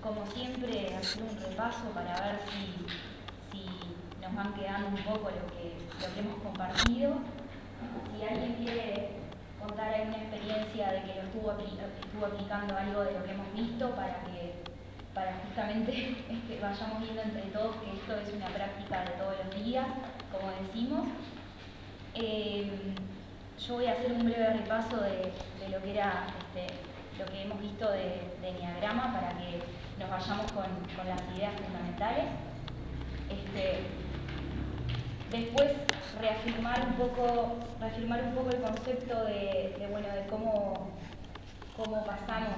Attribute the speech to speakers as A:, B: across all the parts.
A: como siempre, hacer un repaso para ver si nos van quedando un poco lo que hemos compartido. Si alguien quiere contar alguna experiencia de que lo estuvo aplicando algo de lo que hemos visto para justamente vayamos viendo entre todos que esto es una práctica de todos los días, como decimos. Yo voy a hacer un breve repaso de lo que era lo que hemos visto de Enneagrama para que nos vayamos con las ideas fundamentales. Después reafirmar un poco el concepto de cómo pasamos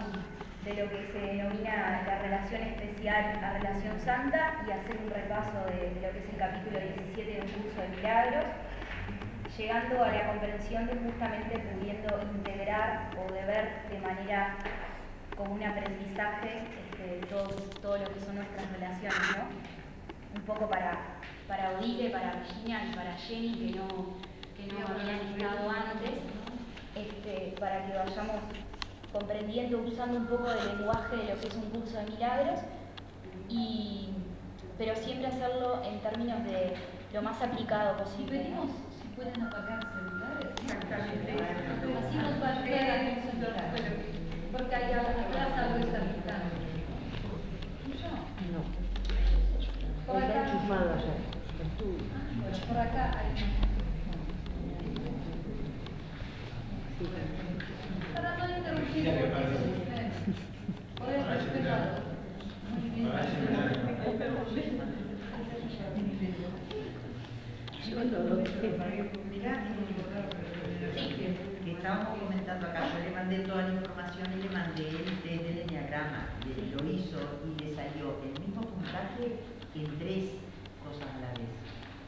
A: de lo que se denomina la relación especial a relación santa y hacer un repaso de lo que es el capítulo 17 del curso de milagros, llegando a la comprensión de justamente pudiendo integrar o de ver de manera como un aprendizaje todo lo que son nuestras relaciones, ¿no? Un poco para Odile, para Virginia y para Jenny, que no habían estado antes, para que vayamos comprendiendo, usando un poco del lenguaje de lo que es un curso de milagros, pero siempre hacerlo en términos de lo más aplicado posible.
B: Pedimos si pueden apagar celulares.
C: Exactamente.
B: Así nos va a ayudar a concentrar. Porque hay atrás algo está pintando.
C: No.
B: Por
C: Está
B: acá.
C: enchufado allá.
B: Bueno, por acá hay. Para no interrumpir, podés respetarlo. Muy bien.
C: Yo no lo sé.
D: Mirá, que estábamos comentando acá, yo le mandé toda la información y le mandé el test del Enneagrama, lo hizo y le salió el mismo puntaje en 3 cosas a la vez.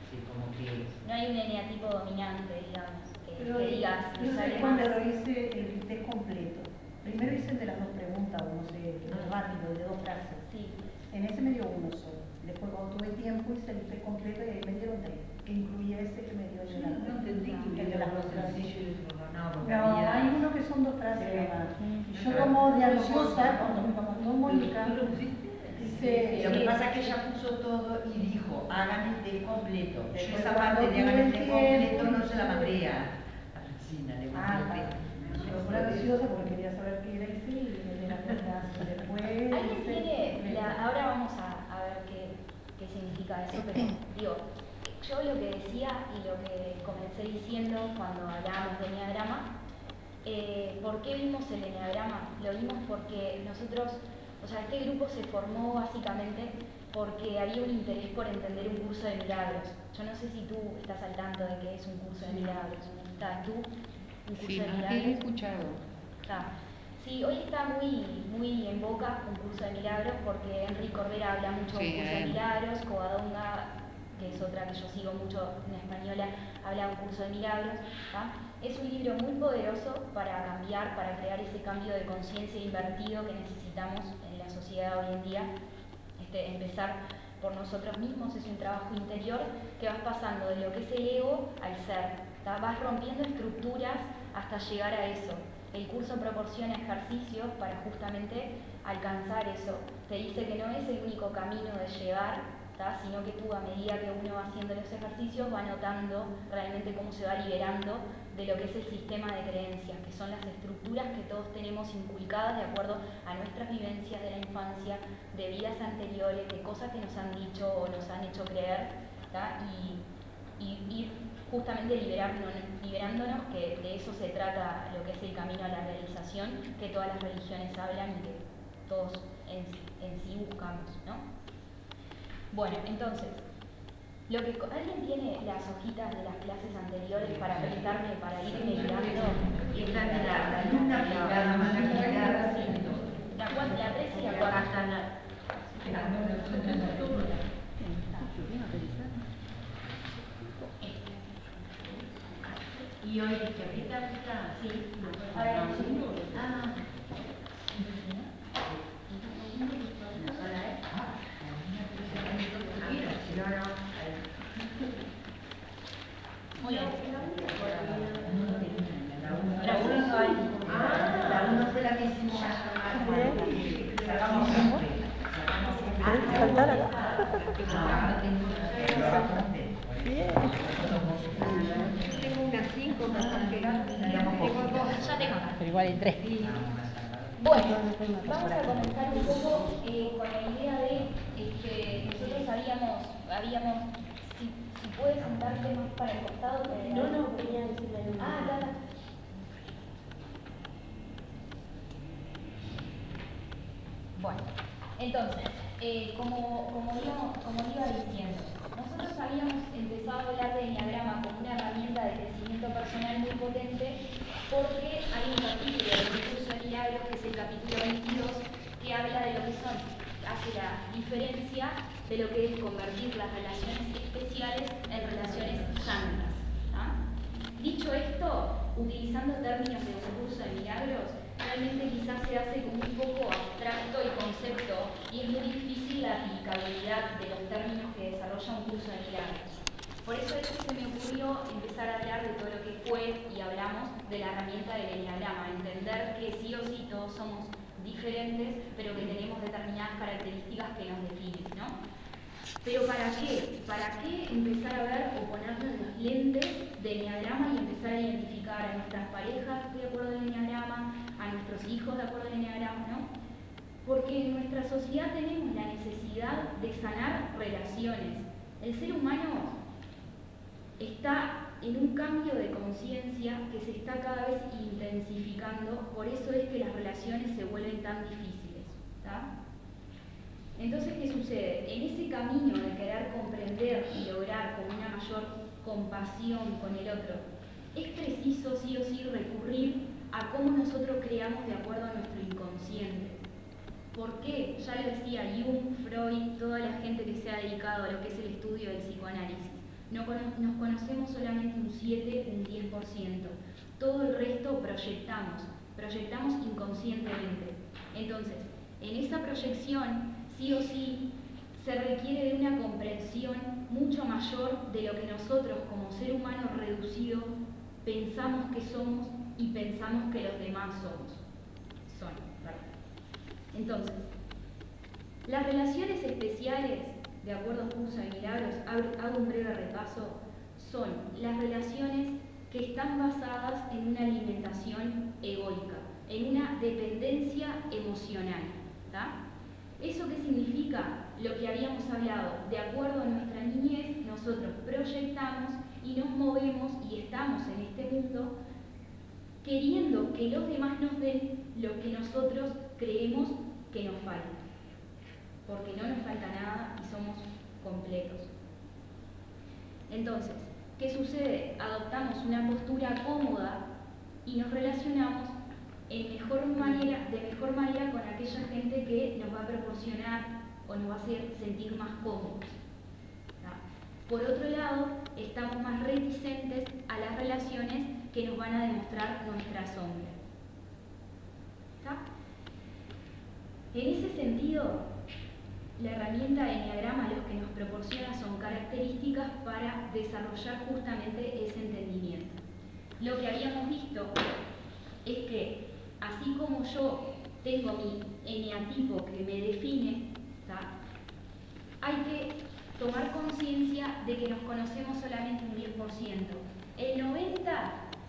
D: Sí, como que...
A: No hay un eneatipo dominante, digamos,
E: Pero
A: que digas,
E: yo
A: sale
E: sé cuando
A: más.
E: lo hice el test completo. Primero hice el de las 2 preguntas, o no sé, rápido, de 2 frases.
A: Sí.
E: En ese me dio 1 solo. Después cuando tuve tiempo hice el test completo y ahí me dieron 3, que incluía ese que me dio el de las
B: No entendí que
E: el de las 2 frases.
D: No, porque
E: No,
D: había...
E: hay uno que son 2 frases nomás. Y yo
D: Claro.
E: como de ansiosa, cuando me mandó Mónica,
D: Lo
E: dice...
D: que pasa es que ella puso todo y dijo, hagan el test completo. Yo
E: Después
D: esa
E: cuando
D: parte de hagan el
E: tuve
D: test
E: tiempo,
D: completo no se la mandé a Regina, le mandé el test.
E: Yo fui ansiosa porque quería saber qué era y sí, y me dio la clase. Después...
A: ¿Alguien tiene, ahora vamos a ver qué significa eso, pero digo, yo lo que decía y lo que comencé diciendo cuando hablábamos de Enneagrama, ¿por qué vimos el Enneagrama? Lo vimos porque nosotros, o sea, este grupo se formó básicamente porque había un interés por entender un curso de milagros. Yo no sé si tú estás al tanto de qué es un curso de milagros. ¿Estás tú? ¿Un curso
C: Sí,
A: de
C: no,
A: milagros?
C: he escuchado.
A: Está. Sí, hoy está muy en boca un curso de milagros porque Enrique Cordera habla mucho de un curso de milagros, Covadonga, que es otra que yo sigo mucho, una española, habla de un curso de milagros. ¿Tá? Es un libro muy poderoso para cambiar, para crear ese cambio de conciencia invertido que necesitamos en la sociedad hoy en día. Empezar por nosotros mismos es un trabajo interior que vas pasando de lo que es el ego al ser. ¿Tá? Vas rompiendo estructuras hasta llegar a eso. El curso proporciona ejercicios para justamente alcanzar eso. Te dice que no es el único camino de llegar, ¿tá? Sino que tú a medida que uno va haciendo los ejercicios va notando realmente cómo se va liberando de lo que es el sistema de creencias, que son las estructuras que todos tenemos inculcadas de acuerdo a nuestras vivencias de la infancia, de vidas anteriores, de cosas que nos han dicho o nos han hecho creer, ¿tá? Y ir justamente liberándonos, que de eso se trata lo que es el camino a la realización, que todas las religiones hablan y que todos en sí buscamos, ¿no? Bueno, entonces, ¿alguien tiene las hojitas de las clases anteriores para prestarme, para irme mirando?
D: Está en la luna aplicada, más aplicada,
A: Sí. La 3 y la 4 están
D: y hoy que aplica,
A: sí.
D: a ver, ah. Muy bien. La 1 fue la que hicimos.
C: estar acá. Bien.
B: Tengo unas 5 personas que tengo 2.
A: Ya tengo acá.
C: Pero igual hay 3.
A: Bueno, vamos a comenzar un poco con la idea de nosotros habíamos si puedes sentarte más para el costado.
C: No, quería decirle algo.
A: Claro. Bueno, entonces, como iba diciendo, nosotros habíamos empezado a hablar de Enneagrama como una herramienta de crecimiento personal muy potente porque hay un capítulo del curso de milagros, que es el capítulo 22, que habla de lo que hace la diferencia de lo que es convertir las relaciones especiales en relaciones santas. Dicho esto, utilizando términos de un curso de milagros, realmente quizás se hace como un poco abstracto el concepto y es muy difícil la aplicabilidad de los términos que desarrolla un curso de milagros. Por eso es que se me ocurrió empezar a hablar de todo lo que fue y hablamos de la herramienta del Enneagrama, entender que sí o sí todos somos diferentes, pero que tenemos determinadas características que nos definen, ¿no? Pero ¿para qué? ¿Para qué empezar a ver o ponernos los lentes del Enneagrama y empezar a identificar a nuestras parejas de acuerdo al Enneagrama, a nuestros hijos de acuerdo al Enneagrama, ¿no? Porque en nuestra sociedad tenemos la necesidad de sanar relaciones. El ser humano está en un cambio de conciencia que se está cada vez intensificando, por eso es que las relaciones se vuelven tan difíciles, ¿tá? Entonces, ¿qué sucede? En ese camino de querer comprender y lograr con una mayor compasión con el otro, es preciso sí o sí recurrir a cómo nosotros creamos de acuerdo a nuestro inconsciente. ¿Por qué? Ya lo decía Jung, Freud, toda la gente que se ha dedicado a lo que es el estudio del psicoanálisis. Nos conocemos solamente un 7, un 10%. Todo el resto proyectamos inconscientemente. Entonces, en esa proyección, sí o sí, se requiere de una comprensión mucho mayor de lo que nosotros como ser humano reducido pensamos que somos y pensamos que los demás son, ¿verdad? Entonces, las relaciones especiales, de acuerdo a un curso de milagros, hago un breve repaso, son las relaciones que están basadas en una alimentación egoica, en una dependencia emocional, ¿tá? ¿Eso qué significa? Lo que habíamos hablado, de acuerdo a nuestra niñez, nosotros proyectamos y nos movemos y estamos en este mundo queriendo que los demás nos den lo que nosotros creemos que nos falta, porque no nos falta nada y somos completos. Entonces, ¿qué sucede? Adoptamos una postura cómoda y nos relacionamos de mejor manera con aquella gente que nos va a proporcionar o nos va a hacer sentir más cómodos. ¿Tá? Por otro lado, estamos más reticentes a las relaciones que nos van a demostrar nuestra sombra. ¿Tá? En ese sentido, la herramienta de Enneagrama lo que nos proporciona son características para desarrollar justamente ese entendimiento. Lo que habíamos visto es que así como yo tengo mi eneatipo que me define, ¿tá? Hay que tomar conciencia de que nos conocemos solamente un 10%. El 90%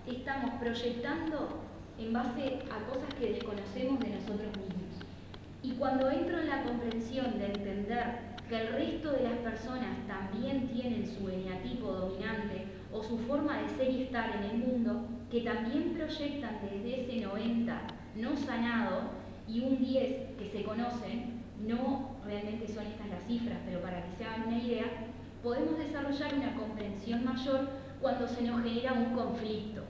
A: estamos proyectando en base a cosas que desconocemos de nosotros mismos. Y cuando entro en la comprensión de entender que el resto de las personas también tienen su eneatipo dominante o su forma de ser y estar en el mundo, que también proyectan desde ese 90 no sanado y un 10 que se conocen, no realmente son estas las cifras, pero para que se hagan una idea, podemos desarrollar una comprensión mayor cuando se nos genera un conflicto.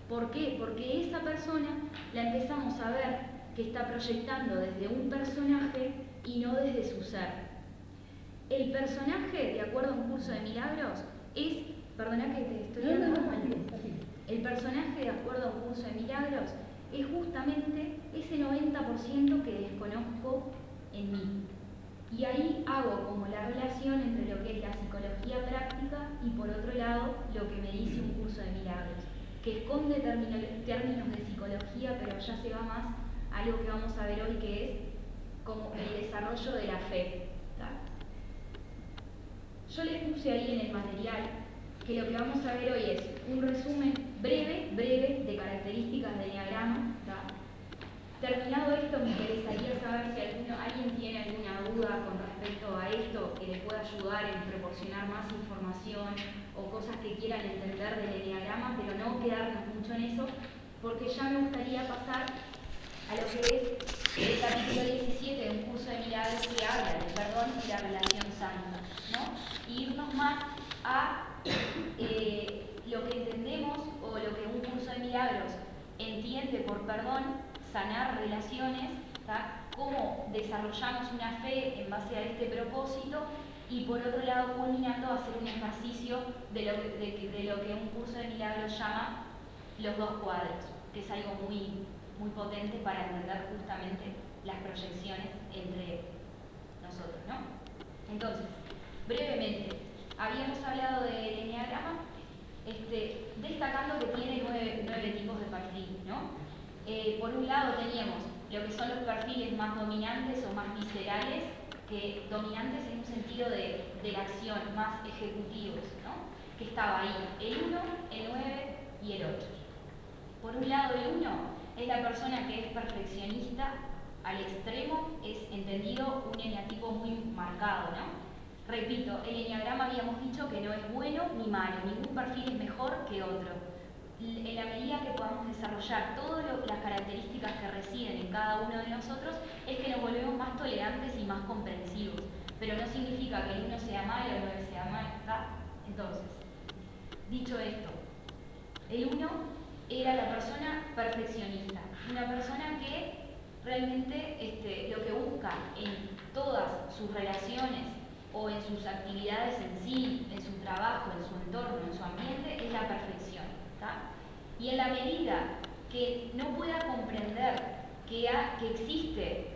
A: ¿Por qué? Porque esa persona la empezamos a ver que está proyectando desde un personaje y no desde su ser. El personaje, de acuerdo a un curso de milagros, es... Perdona que te estoy dando mal. El personaje, de acuerdo a un curso de milagros, es justamente ese 90% que desconozco en mí. Y ahí hago como la relación entre lo que es la psicología práctica y por otro lado lo que me dice un curso de milagros, que esconde términos de psicología, pero ya se va más a algo que vamos a ver hoy, que es como el desarrollo de la fe. ¿tá? Yo les puse ahí en el material que lo que vamos a ver hoy es un resumen breve de características del enneagrama, ¿tá? Terminado esto, me interesaría saber si alguien tiene alguna duda con respecto a esto que le pueda ayudar en proporcionar más información o cosas que quieran entender del enneagrama, pero no quedarnos mucho en eso, porque ya me gustaría pasar a lo que es el capítulo 17 de un curso de milagros que habla del perdón y la relación santa, ¿no? Y irnos más a lo que entendemos o lo que un curso de milagros entiende por perdón, sanar relaciones, ¿tá? Cómo desarrollamos una fe en base a este propósito y por otro lado culminando a hacer un ejercicio de lo que un curso de milagros llama los dos cuadros, que es algo muy, muy potente para entender justamente las proyecciones entre nosotros, ¿no? Entonces, brevemente, habíamos hablado del enneagrama, destacando que tiene nueve tipos de perfil, ¿no? Por un lado teníamos lo que son los perfiles más dominantes o más viscerales, que dominantes en un sentido de la acción, más ejecutivos, ¿no? Que estaba ahí el 1, el 9 y el 8. Por un lado el 1 es la persona que es perfeccionista al extremo, es entendido un eneatipo muy marcado, ¿no? Repito, el enneagrama habíamos dicho que no es bueno ni malo, ningún perfil es mejor que otro. En la medida que podamos desarrollar todas las características que residen en cada uno de nosotros, es que nos volvemos más tolerantes y más comprensivos. Pero no significa que el 1 sea malo, el 9 sea malo, ¿está? Entonces, dicho esto, el 1 era la persona perfeccionista, una persona que realmente lo que busca en todas sus relaciones o en sus actividades en sí, en su trabajo, en su entorno, en su ambiente, es la perfección. ¿Tá? Y en la medida que no pueda comprender que existe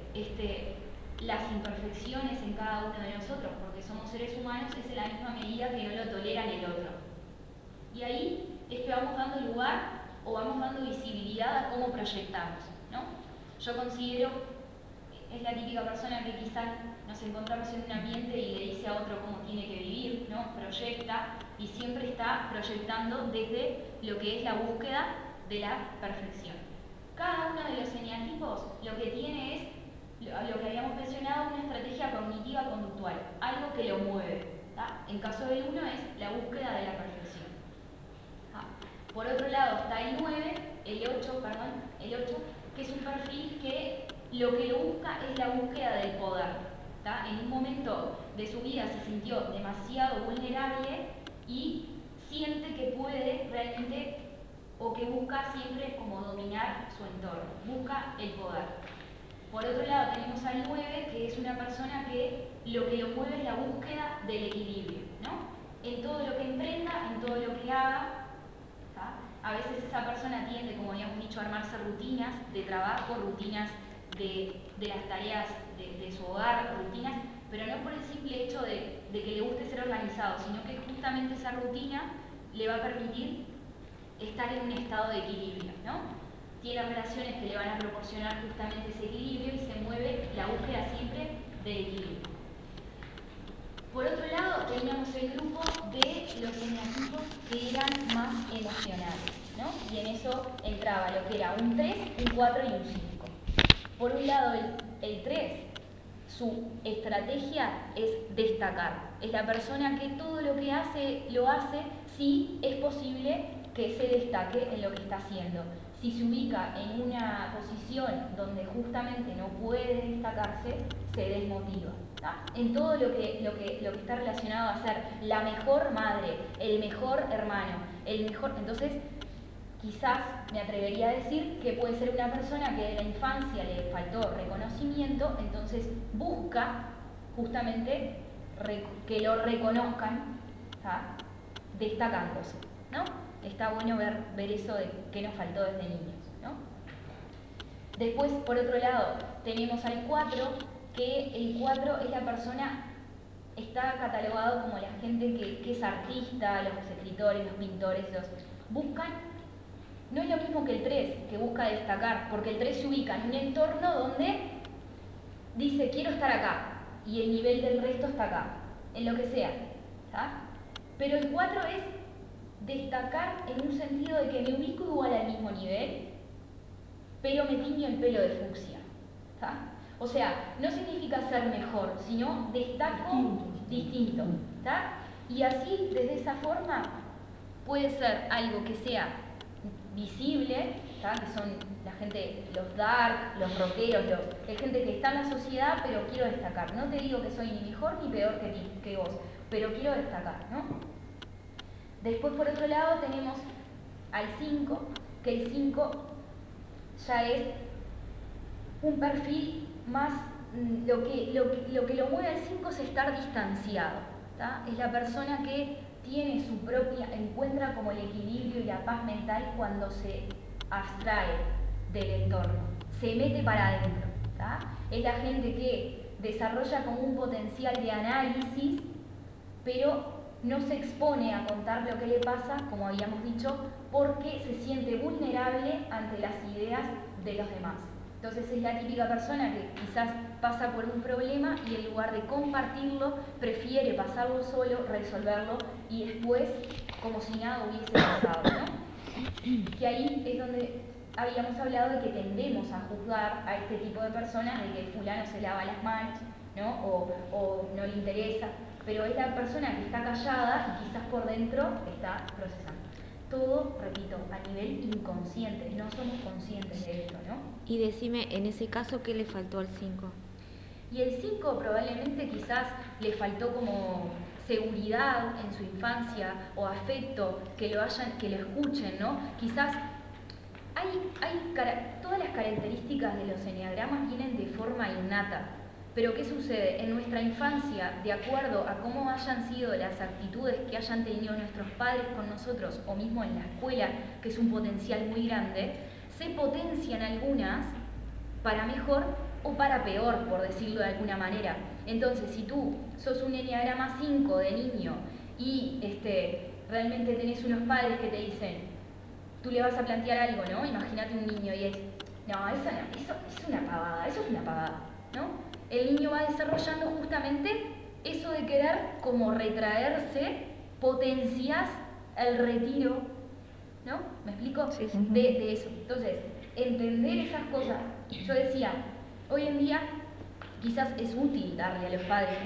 A: las imperfecciones en cada uno de nosotros, porque somos seres humanos, es en la misma medida que no lo tolera en el otro. Y ahí es que vamos dando lugar o vamos dando visibilidad a cómo proyectamos, ¿no? Yo considero, es la típica persona que quizás nos encontramos en un ambiente y le dice a otro cómo tiene que vivir, ¿no? Proyecta y siempre está proyectando desde lo que es la búsqueda de la perfección. Cada uno de los eneatipos lo que tiene es, lo que habíamos mencionado, una estrategia cognitiva conductual, algo que lo mueve. ¿Tá? En caso del 1 es la búsqueda de la perfección. ¿Tá? Por otro lado está el 9, el 8, que es un perfil que lo busca es la búsqueda del poder. ¿Tá? En un momento de su vida se sintió demasiado vulnerable y siente que puede realmente, o que busca siempre como dominar su entorno, busca el poder. Por otro lado tenemos al 9, que es una persona que lo mueve es la búsqueda del equilibrio, ¿no? En todo lo que emprenda, en todo lo que haga, ¿tá? A veces esa persona tiende, como habíamos dicho, a armarse rutinas de trabajo, rutinas de las tareas de su hogar, rutinas, pero no por el simple hecho de que le guste ser organizado, sino que justamente esa rutina le va a permitir estar en un estado de equilibrio, ¿no? Tiene relaciones que le van a proporcionar justamente ese equilibrio y se mueve la búsqueda siempre del equilibrio. Por otro lado, teníamos el grupo de los eneatipos que eran más emocionales, ¿no? Y en eso entraba lo que era un 3, un 4 y un 5. Por un lado, el 3, su estrategia es destacar. Es la persona que todo lo que hace, lo hace si es posible que se destaque en lo que está haciendo. Si se ubica en una posición donde justamente no puede destacarse, se desmotiva. ¿Tá? En todo lo que está relacionado a ser la mejor madre, el mejor hermano, entonces quizás me atrevería a decir que puede ser una persona que de la infancia le faltó reconocimiento, entonces busca justamente que lo reconozcan, ¿tá? Destacándose, ¿no? Está bueno ver eso de que nos faltó desde niños, ¿no? Después, por otro lado, tenemos al 4, que el 4 es la persona, está catalogado como la gente que es artista, los escritores, los pintores, buscan, no es lo mismo que el 3, que busca destacar, porque el 3 se ubica en un entorno donde dice, quiero estar acá, y el nivel del resto está acá, en lo que sea. Pero el 4 es destacar en un sentido de que me ubico igual al mismo nivel, pero me tiño el pelo de fucsia. O sea, no significa ser mejor, sino destaco distinto. Y así, desde esa forma, puede ser algo que sea visible, que son la gente, los dark, los rockeros, la gente que está en la sociedad, pero quiero destacar. No te digo que soy ni mejor ni peor que vos, pero quiero destacar, ¿no? Después, por otro lado, tenemos al 5, que el 5 ya es un perfil más, lo que lo mueve al 5 es estar distanciado, es la persona que tiene su propia, encuentra como el equilibrio y la paz mental cuando se abstrae del entorno, se mete para adentro, es la gente que desarrolla como un potencial de análisis, pero no se expone a contar lo que le pasa, como habíamos dicho, porque se siente vulnerable ante las ideas de los demás. Entonces es la típica persona que quizás pasa por un problema y en lugar de compartirlo, prefiere pasarlo solo, resolverlo y después como si nada hubiese pasado, ¿no? Que ahí es donde habíamos hablado de que tendemos a juzgar a este tipo de personas de que fulano se lava las manos, ¿no? O no le interesa, pero es la persona que está callada y quizás por dentro está procesando. Todo, repito, a nivel inconsciente, no somos conscientes de esto, ¿no?
F: Y decime, en ese caso, ¿qué le faltó al 5?
A: Y el 5 probablemente quizás le faltó como seguridad en su infancia o afecto, que lo escuchen, ¿no? Quizás todas las características de los eneagramas vienen de forma innata. Pero ¿qué sucede? En nuestra infancia, de acuerdo a cómo hayan sido las actitudes que hayan tenido nuestros padres con nosotros, o mismo en la escuela, que es un potencial muy grande, se potencian algunas para mejor o para peor, por decirlo de alguna manera. Entonces, si tú sos un eneagrama 5 de niño y realmente tenés unos padres que te dicen, tú le vas a plantear algo, ¿no? Imagínate un niño y es, no, eso es una pavada, eso es una pavada, ¿no? El niño va desarrollando justamente eso de querer como retraerse, potencias el retiro, ¿no? ¿Me explico?
F: Sí, sí.
A: De eso. Entonces, entender esas cosas. Yo decía, hoy en día quizás es útil darle a los padres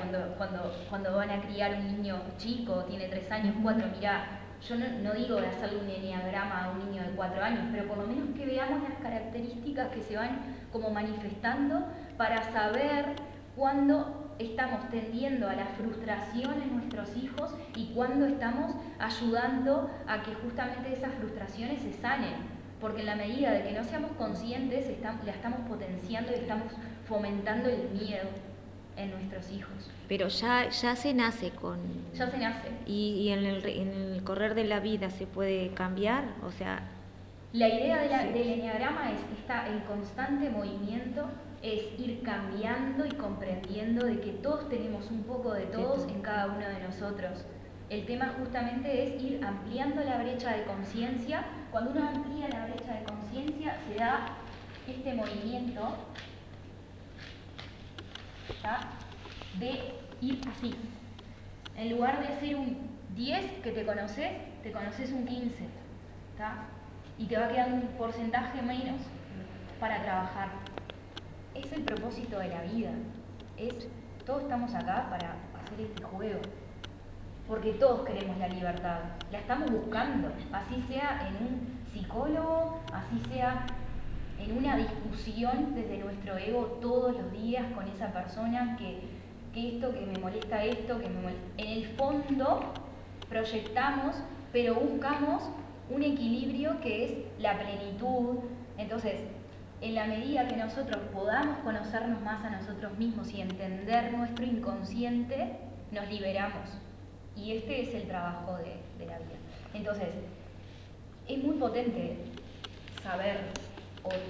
A: cuando van a criar un niño chico, tiene 3 años, 4, mirá, yo no digo de hacerle un eneagrama a un niño de 4 años, pero por lo menos que veamos las características que se van como manifestando para saber cuándo estamos tendiendo a la frustración en nuestros hijos y cuándo estamos ayudando a que justamente esas frustraciones se sanen. Porque en la medida de que no seamos conscientes, la estamos potenciando y estamos fomentando el miedo en nuestros hijos.
F: Pero ya se nace con...
A: Ya se nace.
F: Y en el correr de la vida se puede cambiar, o sea...
A: La idea del eneagrama es que está en constante movimiento, es ir cambiando y comprendiendo de que todos tenemos un poco de todos en cada uno de nosotros. El tema justamente es ir ampliando la brecha de conciencia. Cuando uno amplía la brecha de conciencia se da este movimiento, ¿tá? De ir así. En lugar de ser un 10 que te conoces un 15, ¿tá? Y te va quedando un porcentaje menos para trabajar. Es el propósito de la vida. Todos estamos acá para hacer este juego. Porque todos queremos la libertad. La estamos buscando. Así sea en un psicólogo, así sea en una discusión desde nuestro ego todos los días con esa persona que esto, que me molesta esto, que me molesta. En el fondo proyectamos, pero buscamos un equilibrio que es la plenitud. Entonces, en la medida que nosotros podamos conocernos más a nosotros mismos y entender nuestro inconsciente, nos liberamos. Y este es el trabajo de la vida. Entonces, es muy potente saber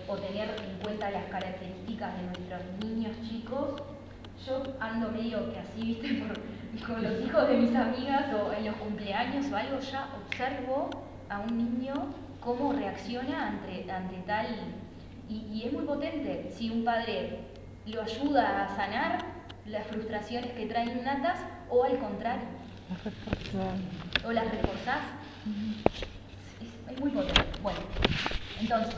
A: o tener en cuenta las características de nuestros niños chicos. Yo ando medio que así, viste, con los hijos de mis amigas o en los cumpleaños o algo, ya observo a un niño cómo reacciona ante tal, y es muy potente. Si un padre lo ayuda a sanar, las frustraciones que traen innatas o al contrario, o las reforzás. Es muy potente. Bueno, entonces,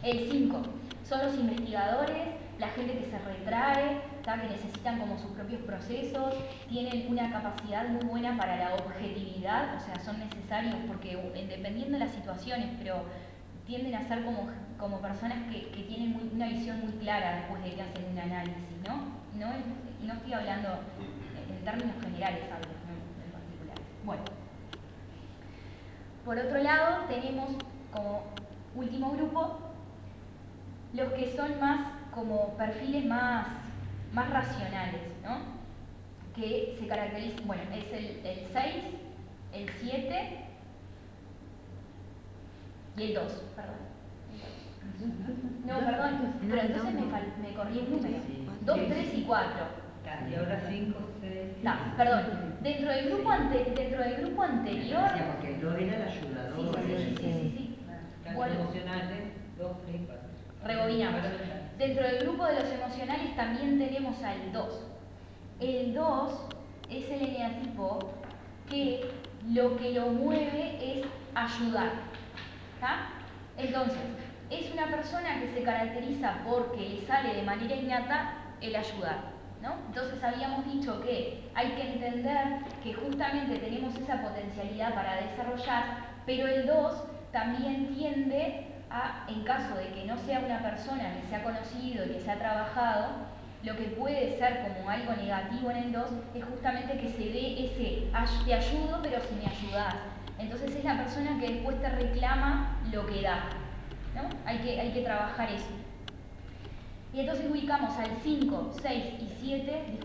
A: el 5 son los investigadores, la gente que se retrae, que necesitan como sus propios procesos, tienen una capacidad muy buena para la objetividad, o sea, son necesarios porque dependiendo de las situaciones, pero tienden a ser como personas que tienen una visión muy clara después de que hacen un análisis, no estoy hablando en términos generales, hablo en particular. Bueno, por otro lado tenemos como último grupo los que son más como perfiles más racionales, ¿no? Que se caracterizan, bueno, es el 6, el 7 y el 2, perdón. No, perdón, pero entonces me corrí un número. 2, 3 y 4.
D: Y ahora 5, 6.
A: Perdón, dentro del grupo anterior.
D: Decíamos que el 2 era el ayudador.
A: Sí.
B: Bueno, emocionales, 2, 3, 4.
A: Rebobinamos. Dentro del grupo de los emocionales también tenemos al 2. El 2 es el eneatipo que lo mueve es ayudar. ¿Tá? Entonces, es una persona que se caracteriza porque le sale de manera innata el ayudar, ¿no? Entonces habíamos dicho que hay que entender que justamente tenemos esa potencialidad para desarrollar, pero el 2 también tiende a, en caso de que no sea una persona que se ha conocido y que se ha trabajado, lo que puede ser como algo negativo en el 2 es justamente que se dé ese te ayudo pero si me ayudas. Entonces es la persona que después te reclama lo que da, ¿no? Hay que trabajar eso. Y entonces ubicamos al 5, 6 y 7,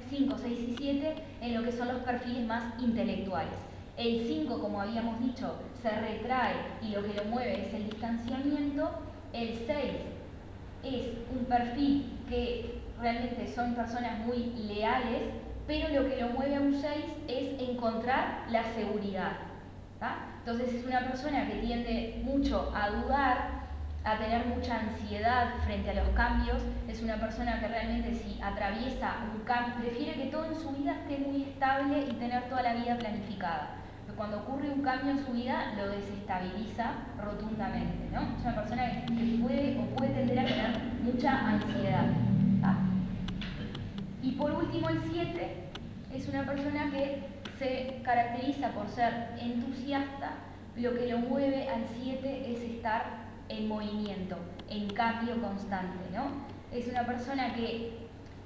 A: 5, 6 y 7 en lo que son los perfiles más intelectuales. El 5, como habíamos dicho, se retrae y lo que lo mueve es el distanciamiento. El 6 es un perfil que realmente son personas muy leales, pero lo que lo mueve a un 6 es encontrar la seguridad. ¿Tá? Entonces es una persona que tiende mucho a dudar, a tener mucha ansiedad frente a los cambios, es una persona que realmente si atraviesa un cambio, prefiere que todo en su vida esté muy estable y tener toda la vida planificada. Pero cuando ocurre un cambio en su vida, lo desestabiliza rotundamente, ¿no? Es una persona que puede tender a tener mucha ansiedad. ¿Tá? Y por último, el 7 es una persona que se caracteriza por ser entusiasta, lo que lo mueve al 7 es estar en movimiento, en cambio constante, ¿no? Es una persona que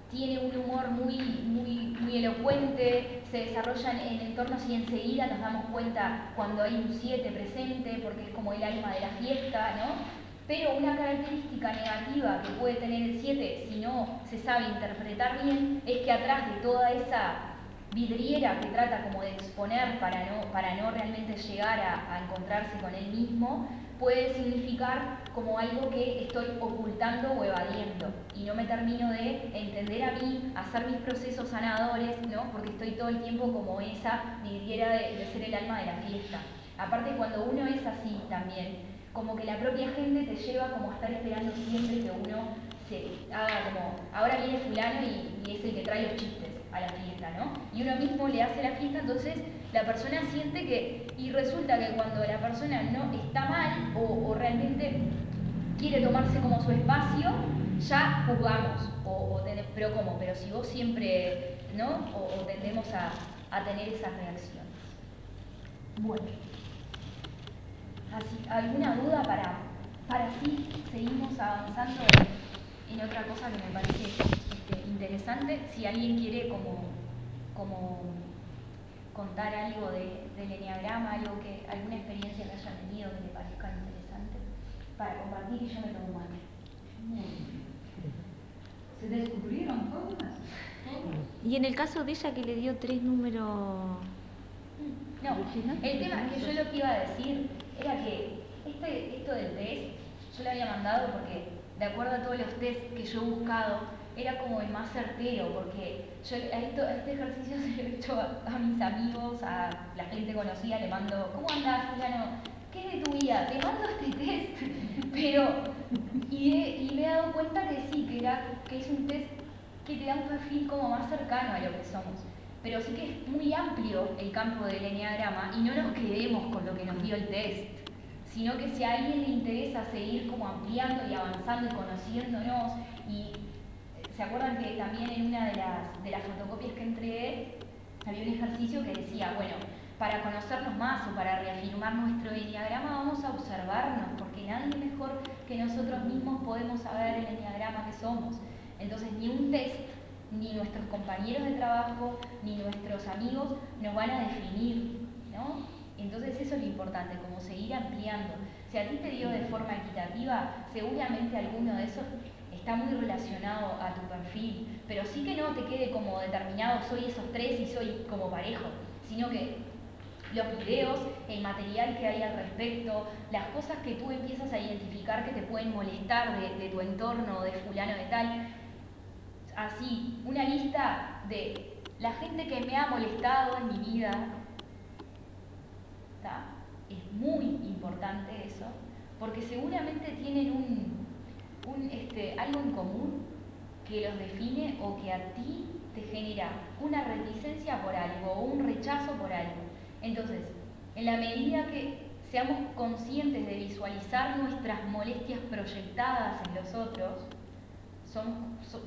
A: tiene un humor muy elocuente, se desarrolla en entornos y enseguida nos damos cuenta cuando hay un 7 presente, porque es como el alma de la fiesta, ¿no? Pero una característica negativa que puede tener el 7, si no se sabe interpretar bien, es que atrás de toda esa vidriera que trata como de exponer para no realmente llegar a encontrarse con él mismo, puede significar como algo que estoy ocultando o evadiendo y no me termino de entender a mí, hacer mis procesos sanadores, ¿no? Porque estoy todo el tiempo como esa vidriera de ser el alma de la fiesta. Aparte, cuando uno es así también, como que la propia gente te lleva como a estar esperando siempre que uno se haga como, ahora viene fulano y es el que trae los chistes a la fiesta, ¿no? Y uno mismo le hace la fiesta, entonces la persona siente que, y resulta que cuando la persona no está mal o realmente quiere tomarse como su espacio, ya juzgamos, pero si vos siempre, ¿no? O tendemos a tener esas reacciones. Bueno, así, ¿alguna duda para así seguimos avanzando en otra cosa que me parece interesante? Si alguien quiere como contar algo del eneagrama, alguna experiencia que haya tenido que le parezca interesante, para compartir y yo me tomo un mate.
B: ¿Se descubrieron cosas?
F: Y en el caso de ella que le dio 3 números...
A: No, el tema que yo lo que iba a decir era que esto del test, yo lo había mandado porque de acuerdo a todos los test que yo he buscado, era como el más certero, porque yo este ejercicio se lo he hecho a mis amigos, a la gente conocida, le mando, ¿cómo andás, fulano? ¿Qué es de tu vida? Te mando este test, pero, y me he dado cuenta que sí, que es un test que te da un perfil como más cercano a lo que somos. Pero sí que es muy amplio el campo del eneagrama y no nos quedemos con lo que nos dio el test, sino que si a alguien le interesa seguir como ampliando y avanzando y conociéndonos, y se acuerdan que también en una de las fotocopias que entregué había un ejercicio que decía, bueno, para conocernos más o para reafirmar nuestro eneagrama vamos a observarnos, porque nadie mejor que nosotros mismos podemos saber el eneagrama que somos. Entonces ni un test, ni nuestros compañeros de trabajo, ni nuestros amigos nos van a definir, ¿no? Entonces eso es lo importante, como seguir ampliando. Si a ti te dio de forma equitativa, seguramente alguno de esos está muy relacionado a tu perfil, pero sí que no te quede como determinado, soy esos tres y soy como parejo, sino que los videos, el material que hay al respecto, las cosas que tú empiezas a identificar que te pueden molestar de tu entorno, de fulano de tal, así, una lista de la gente que me ha molestado en mi vida. ¿Tá? Es muy importante eso, porque seguramente tienen algo en común que los define o que a ti te genera una reticencia por algo o un rechazo por algo. Entonces, en la medida que seamos conscientes de visualizar nuestras molestias proyectadas en los otros,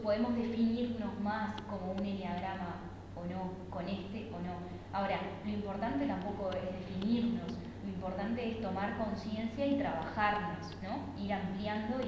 A: podemos definirnos más como un eneagrama o no, con este o no. Ahora, lo importante tampoco es definirnos, lo importante es tomar conciencia y trabajarnos, ¿no? Ir ampliando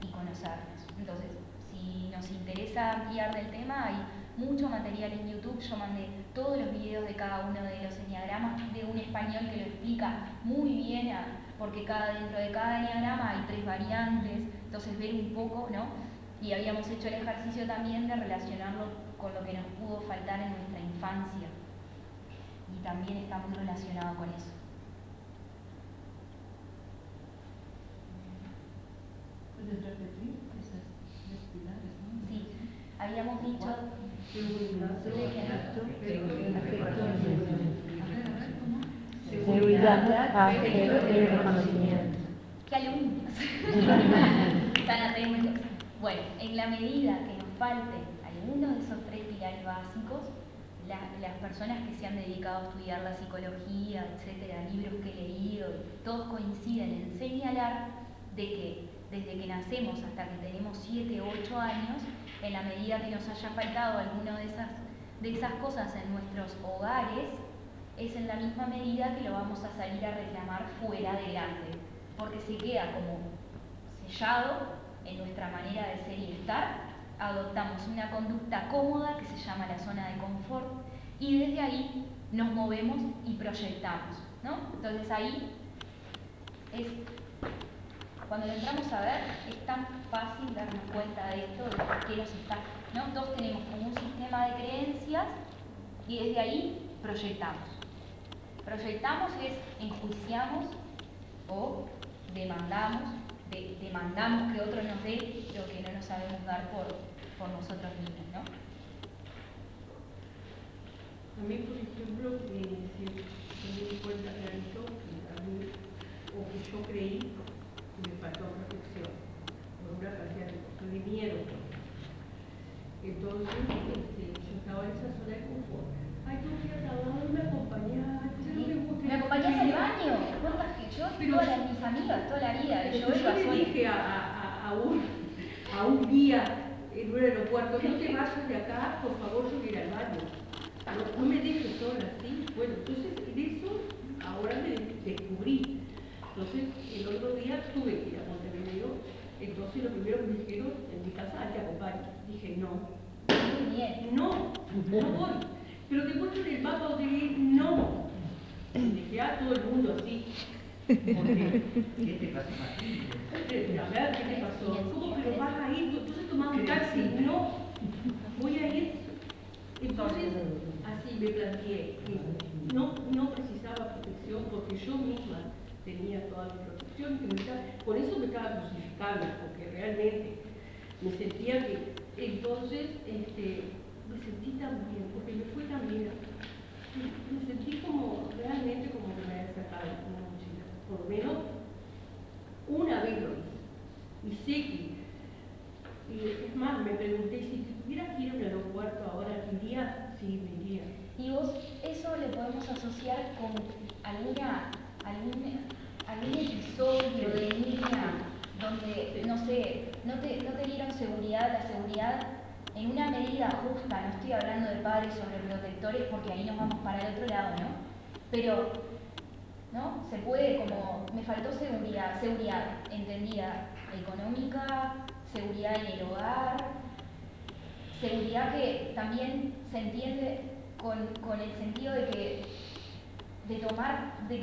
A: y conocernos. Entonces, si nos interesa ampliar del tema, hay mucho material en YouTube. Yo mandé todos los videos de cada uno de los eneagramas de un español que lo explica muy bien, porque dentro de cada eneagrama hay 3 variantes, entonces ver un poco, ¿no? Y habíamos hecho el ejercicio también de relacionarlo con lo que nos pudo faltar en nuestra infancia. Y también está muy relacionado con eso.
B: ¿Puedes repetir esas 3 pilares, no?
A: Sí, habíamos dicho...
C: Seguridad, afecto y reconocimiento.
A: ¿Qué alumnos? Tan atentos. Bueno, en la medida que nos falten algunos de esos 3 pilares básicos, las personas que se han dedicado a estudiar la psicología, etcétera, libros que he leído, todos coinciden en señalar de que desde que nacemos hasta que tenemos 7 o 8 años, en la medida que nos haya faltado alguna de esas cosas en nuestros hogares, es en la misma medida que lo vamos a salir a reclamar fuera adelante, porque se queda como sellado en nuestra manera de ser y estar, adoptamos una conducta cómoda que se llama la zona de confort y desde ahí nos movemos y proyectamos, ¿no? Entonces ahí es, cuando lo entramos a ver, es tan fácil darnos cuenta de esto, de por qué nos está, ¿no? Todos tenemos como un sistema de creencias y desde ahí proyectamos. Proyectamos es enjuiciamos o demandamos que otro nos dé lo que no nos sabemos dar por nosotros mismos, ¿no?
B: A mí, por ejemplo, me di cuenta clarito que yo creí que me faltó protección por una cantidad de cosas de miedo. Entonces, yo estaba en esa zona de confort. Ay, tengo que ir a trabajar, me acompañás,
A: ¿Me acompañás al baño? ¿Cuántas que yo? Todas mis amigas, toda la vida. Yo
B: le dije a un guía en un aeropuerto, no te vayas de acá, por favor, yo voy a ir al baño. No me dejes sola, ¿sí? Bueno, entonces en eso ahora me descubrí. Entonces, el otro día tuve que ir a Montevideo, entonces lo primero que me dijeron en mi casa, te acompaño. Dije, no.
A: Muy bien.
B: No voy. Pero te muestro en el mapa donde ir, no. Dije, todo el mundo así. Porque,
D: ¿Qué te pasó, Martín?
B: a ver, ¿qué te pasó? ¿Cómo que lo vas a ir? Entonces tomamos un taxi. No, voy a ir. Entonces, así me planteé que no precisaba protección porque yo misma tenía toda mi protección. Por eso me estaba crucificando, porque realmente me sentía que entonces me sentí tan bien, porque me fue tan bien. Me sentí como realmente como que me había sacado una mochila. Por lo menos una vez lo hice. Y sé que, y es más, me pregunté si tuviera que así me iría.
A: Y vos, eso lo podemos asociar con algún episodio de niña donde, no sé, no te dieron seguridad, la seguridad en una medida justa, no estoy hablando de padres sobreprotectores porque ahí nos vamos para el otro lado, ¿no? Pero, ¿no? Se puede como, me faltó seguridad entendida, económica, seguridad en el hogar, seguridad que también se entiende con el sentido de que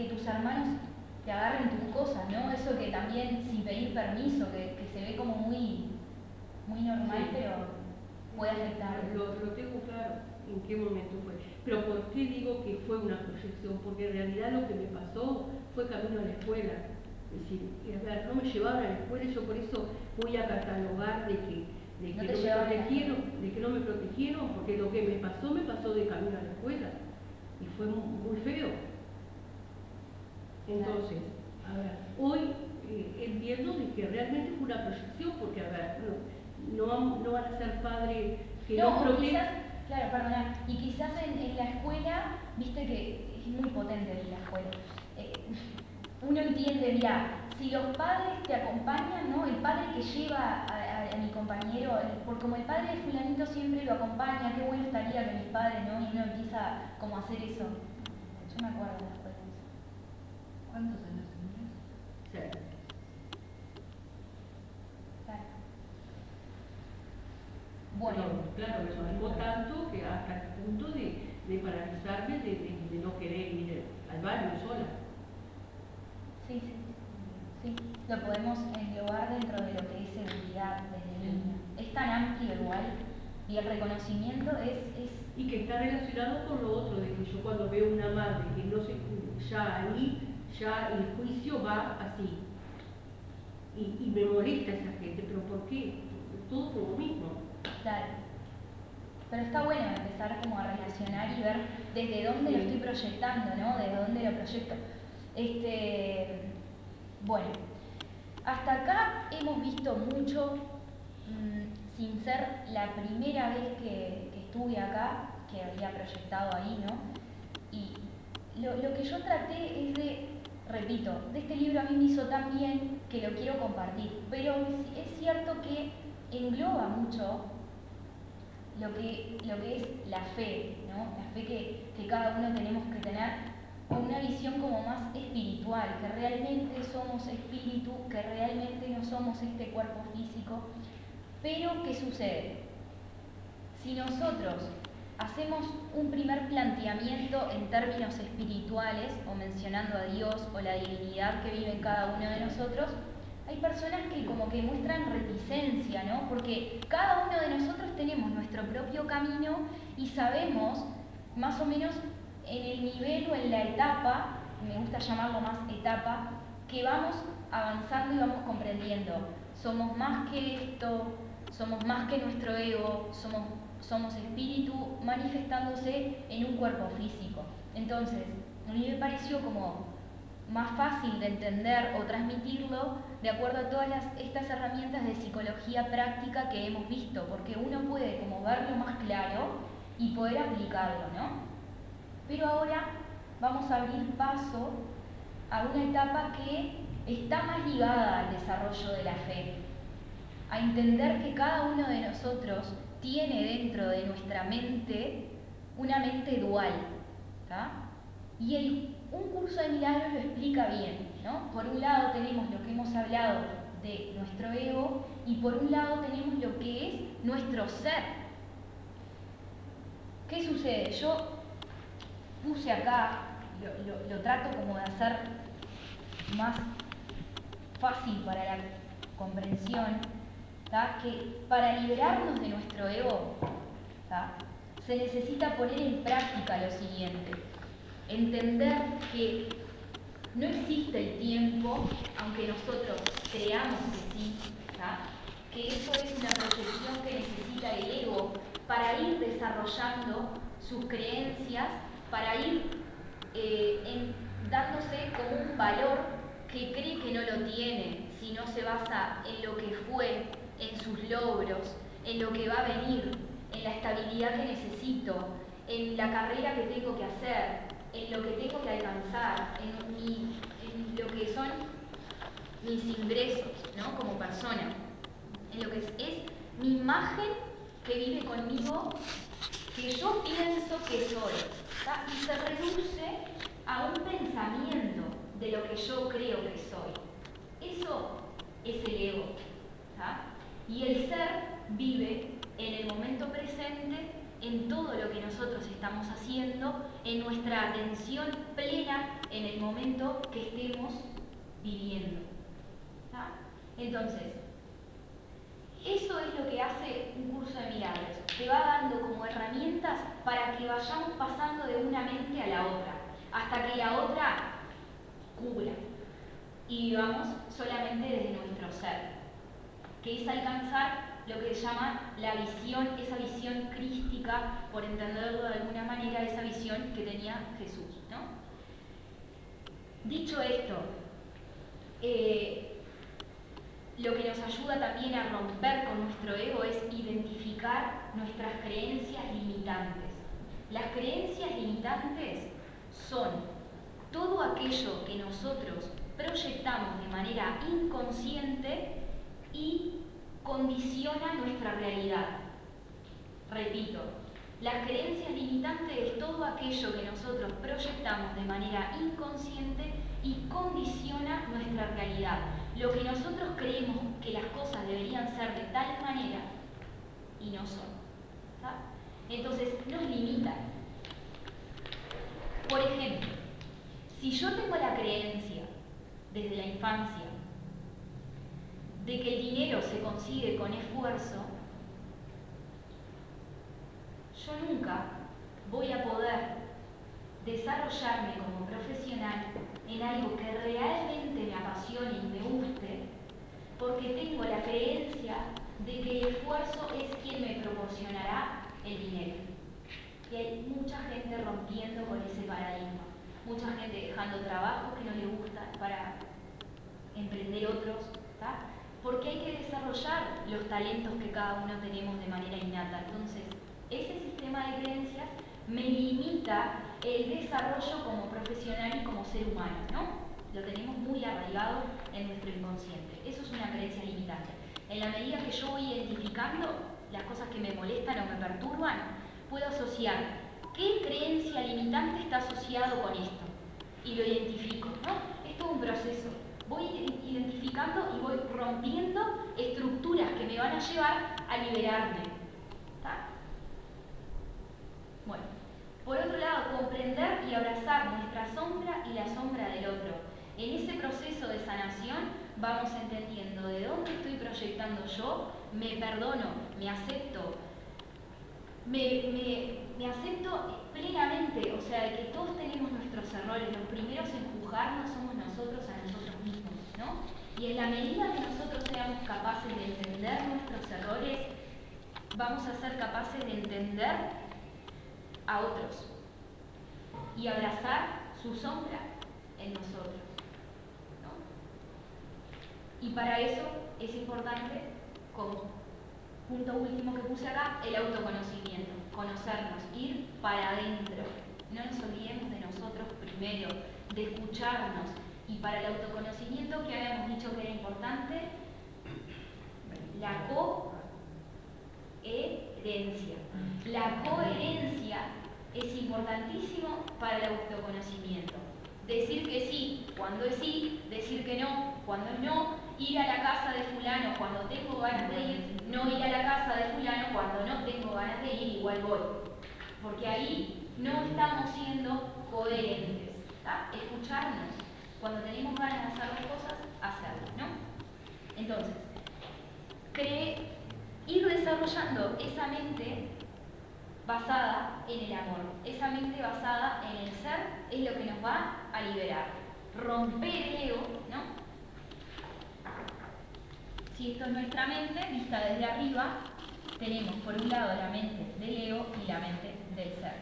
A: tus hermanos te agarren tus cosas, ¿no? Eso que también sin pedir permiso, que se ve como muy normal,
B: Sí.
A: pero puede afectar.
B: Lo tengo claro en qué momento fue. Pero ¿por qué digo que fue una proyección? Porque en realidad lo que me pasó fue camino a la escuela. Es decir, a ver, no me llevaron a la escuela y yo por eso voy a catalogar de que no me protegieron, porque lo que me pasó de camino a la escuela. Y fue muy feo. Entonces, a ver, hoy entiendo de que realmente fue una proyección, porque a ver, no van a ser padres que no protegen.
A: Claro, perdona, y quizás en la escuela, viste que es muy potente la escuela. Uno entiende, mira, si los padres te acompañan, ¿no? El padre que lleva a mi compañero, porque como el padre de fulanito siempre lo acompaña, qué bueno estaría que mis padres, ¿no? Y uno empieza como a hacer eso. Yo me acuerdo de la escuela.
E: ¿Cuántos años tenías?
B: Sí.
A: Claro. Bueno.
B: Claro, me marcó tanto que hasta el punto de paralizarme, de no querer ir al baño sola.
A: Sí. Lo podemos englobar dentro de lo que es seguridad desde niña. Es tan amplio igual y el reconocimiento es...
B: Y que está relacionado con lo otro, de que yo cuando veo una madre que no se... ya el juicio va así. Y me molesta esa gente, pero ¿por qué? Todo por lo mismo.
A: Claro. Pero está bueno empezar como a relacionar y ver desde dónde lo estoy proyectando, ¿no? Desde dónde lo proyecto. Bueno, hasta acá hemos visto mucho, sin ser la primera vez que estuve acá, que había proyectado ahí, ¿no? Y lo que yo traté es repito, de este libro a mí me hizo tan bien que lo quiero compartir, pero es cierto que engloba mucho lo que es la fe, ¿no? La fe que cada uno tenemos que tener, con una visión como más espiritual, que realmente somos espíritu, que realmente no somos este cuerpo físico. Pero, ¿qué sucede? Si nosotros hacemos un primer planteamiento en términos espirituales, o mencionando a Dios o la divinidad que vive en cada uno de nosotros, hay personas que como que muestran reticencia, ¿no? Porque cada uno de nosotros tenemos nuestro propio camino y sabemos más o menos en el nivel o en la etapa, me gusta llamarlo más etapa, que vamos avanzando y vamos comprendiendo. Somos más que esto, somos más que nuestro ego, somos espíritu manifestándose en un cuerpo físico. Entonces, a mí me pareció como más fácil de entender o transmitirlo de acuerdo a todas estas herramientas de psicología práctica que hemos visto, porque uno puede como verlo más claro y poder aplicarlo, ¿no? Pero ahora vamos a abrir paso a una etapa que está más ligada al desarrollo de la fe, a entender que cada uno de nosotros tiene dentro de nuestra mente una mente dual, ¿tá? Y un curso de milagros lo explica bien, ¿no? Por un lado tenemos lo que hemos hablado de nuestro ego y por un lado tenemos lo que es nuestro ser. ¿Qué sucede? Yo puse acá, lo trato como de hacer más fácil para la comprensión, ¿tá? Que para liberarnos de nuestro ego, ¿tá? Se necesita poner en práctica lo siguiente: entender que no existe el tiempo, aunque nosotros creamos que sí, ¿tá? Que eso es una proyección que necesita el ego para ir desarrollando sus creencias, para ir dándose como un valor que cree que no lo tiene, si no se basa en lo que fue, en sus logros, en lo que va a venir, en la estabilidad que necesito, en la carrera que tengo que hacer, en lo que tengo que alcanzar, en lo que son mis ingresos, ¿no? Como persona, en lo que es mi imagen que vive conmigo, que yo pienso que soy, ¿tá? Y se reduce a un pensamiento de lo que yo creo que soy. Eso es el ego, ¿tá? Y el ser vive en el momento presente, en todo lo que nosotros estamos haciendo, en nuestra atención plena en el momento que estemos viviendo, ¿tá? Entonces, eso es lo que hace un curso de milagros. Te va dando como herramientas para que vayamos pasando de una mente a la otra, hasta que la otra cubra y vivamos solamente desde nuestro ser, que es alcanzar lo que se llama la visión, esa visión crística, por entenderlo de alguna manera, esa visión que tenía Jesús, ¿no? Dicho esto, lo que nos ayuda también a romper con nuestro ego es identificar nuestras creencias limitantes. Las creencias limitantes son todo aquello que nosotros proyectamos de manera inconsciente y condiciona nuestra realidad. Repito, las creencias limitantes es todo aquello que nosotros proyectamos de manera inconsciente y condiciona nuestra realidad. Lo que nosotros creemos que las cosas deberían ser de tal manera y no son, ¿tá? Entonces nos limitan. Por ejemplo, si yo tengo la creencia desde la infancia de que el dinero se consigue con esfuerzo, yo nunca voy a poder desarrollarme como profesional en algo que realmente me apasione y me guste, porque tengo la creencia de que el esfuerzo es quien me proporcionará el dinero. Y hay mucha gente rompiendo con ese paradigma, mucha gente dejando trabajos que no le gustan para emprender otros, ¿tá? Porque hay que desarrollar los talentos que cada uno tenemos de manera innata. Entonces, ese sistema de creencias me limita el desarrollo como profesional y como ser humano, ¿no? Lo tenemos muy arraigado en nuestro inconsciente. Eso es una creencia limitante. En la medida que yo voy identificando las cosas que me molestan o me perturban, puedo asociar qué creencia limitante está asociado con esto. Y lo identifico, ¿no? Es todo un proceso. Voy identificando y voy rompiendo estructuras que me van a llevar a liberarme. ¿Tá? Bueno, por otro lado, comprender y abrazar nuestra sombra y la sombra del otro. En ese proceso de sanación vamos entendiendo de dónde estoy proyectando yo, me perdono, me acepto, me acepto plenamente, o sea, que todos tenemos nuestros errores. Los primeros en juzgarnos somos nosotros a nosotros mismos, ¿no? Y en la medida que nosotros seamos capaces de entender nuestros errores, vamos a ser capaces de entender a otros y abrazar su sombra en nosotros, ¿no? Y para eso es importante, como punto último que puse acá, el autoconocimiento, conocernos, ir para adentro. No nos olvidemos de nosotros primero, de escucharnos. Y para el autoconocimiento, que habíamos dicho que era importante, la coherencia. La coherencia es importantísimo para el autoconocimiento. Decir que sí cuando es sí, decir que no cuando es no, ir a la casa de fulano cuando tengo ganas de ir, no ir a la casa de fulano cuando no tengo ganas de ir, igual voy. Porque ahí no estamos siendo coherentes, ¿tá? Escucharnos. Cuando tenemos ganas de hacer las cosas, hacerlas, ¿no? Entonces, ir desarrollando esa mente basada en el amor. Esa mente basada en el ser es lo que nos va a liberar. Romper el ego, ¿no? Si esto es nuestra mente, vista desde arriba, tenemos por un lado la mente del ego y la mente del ser.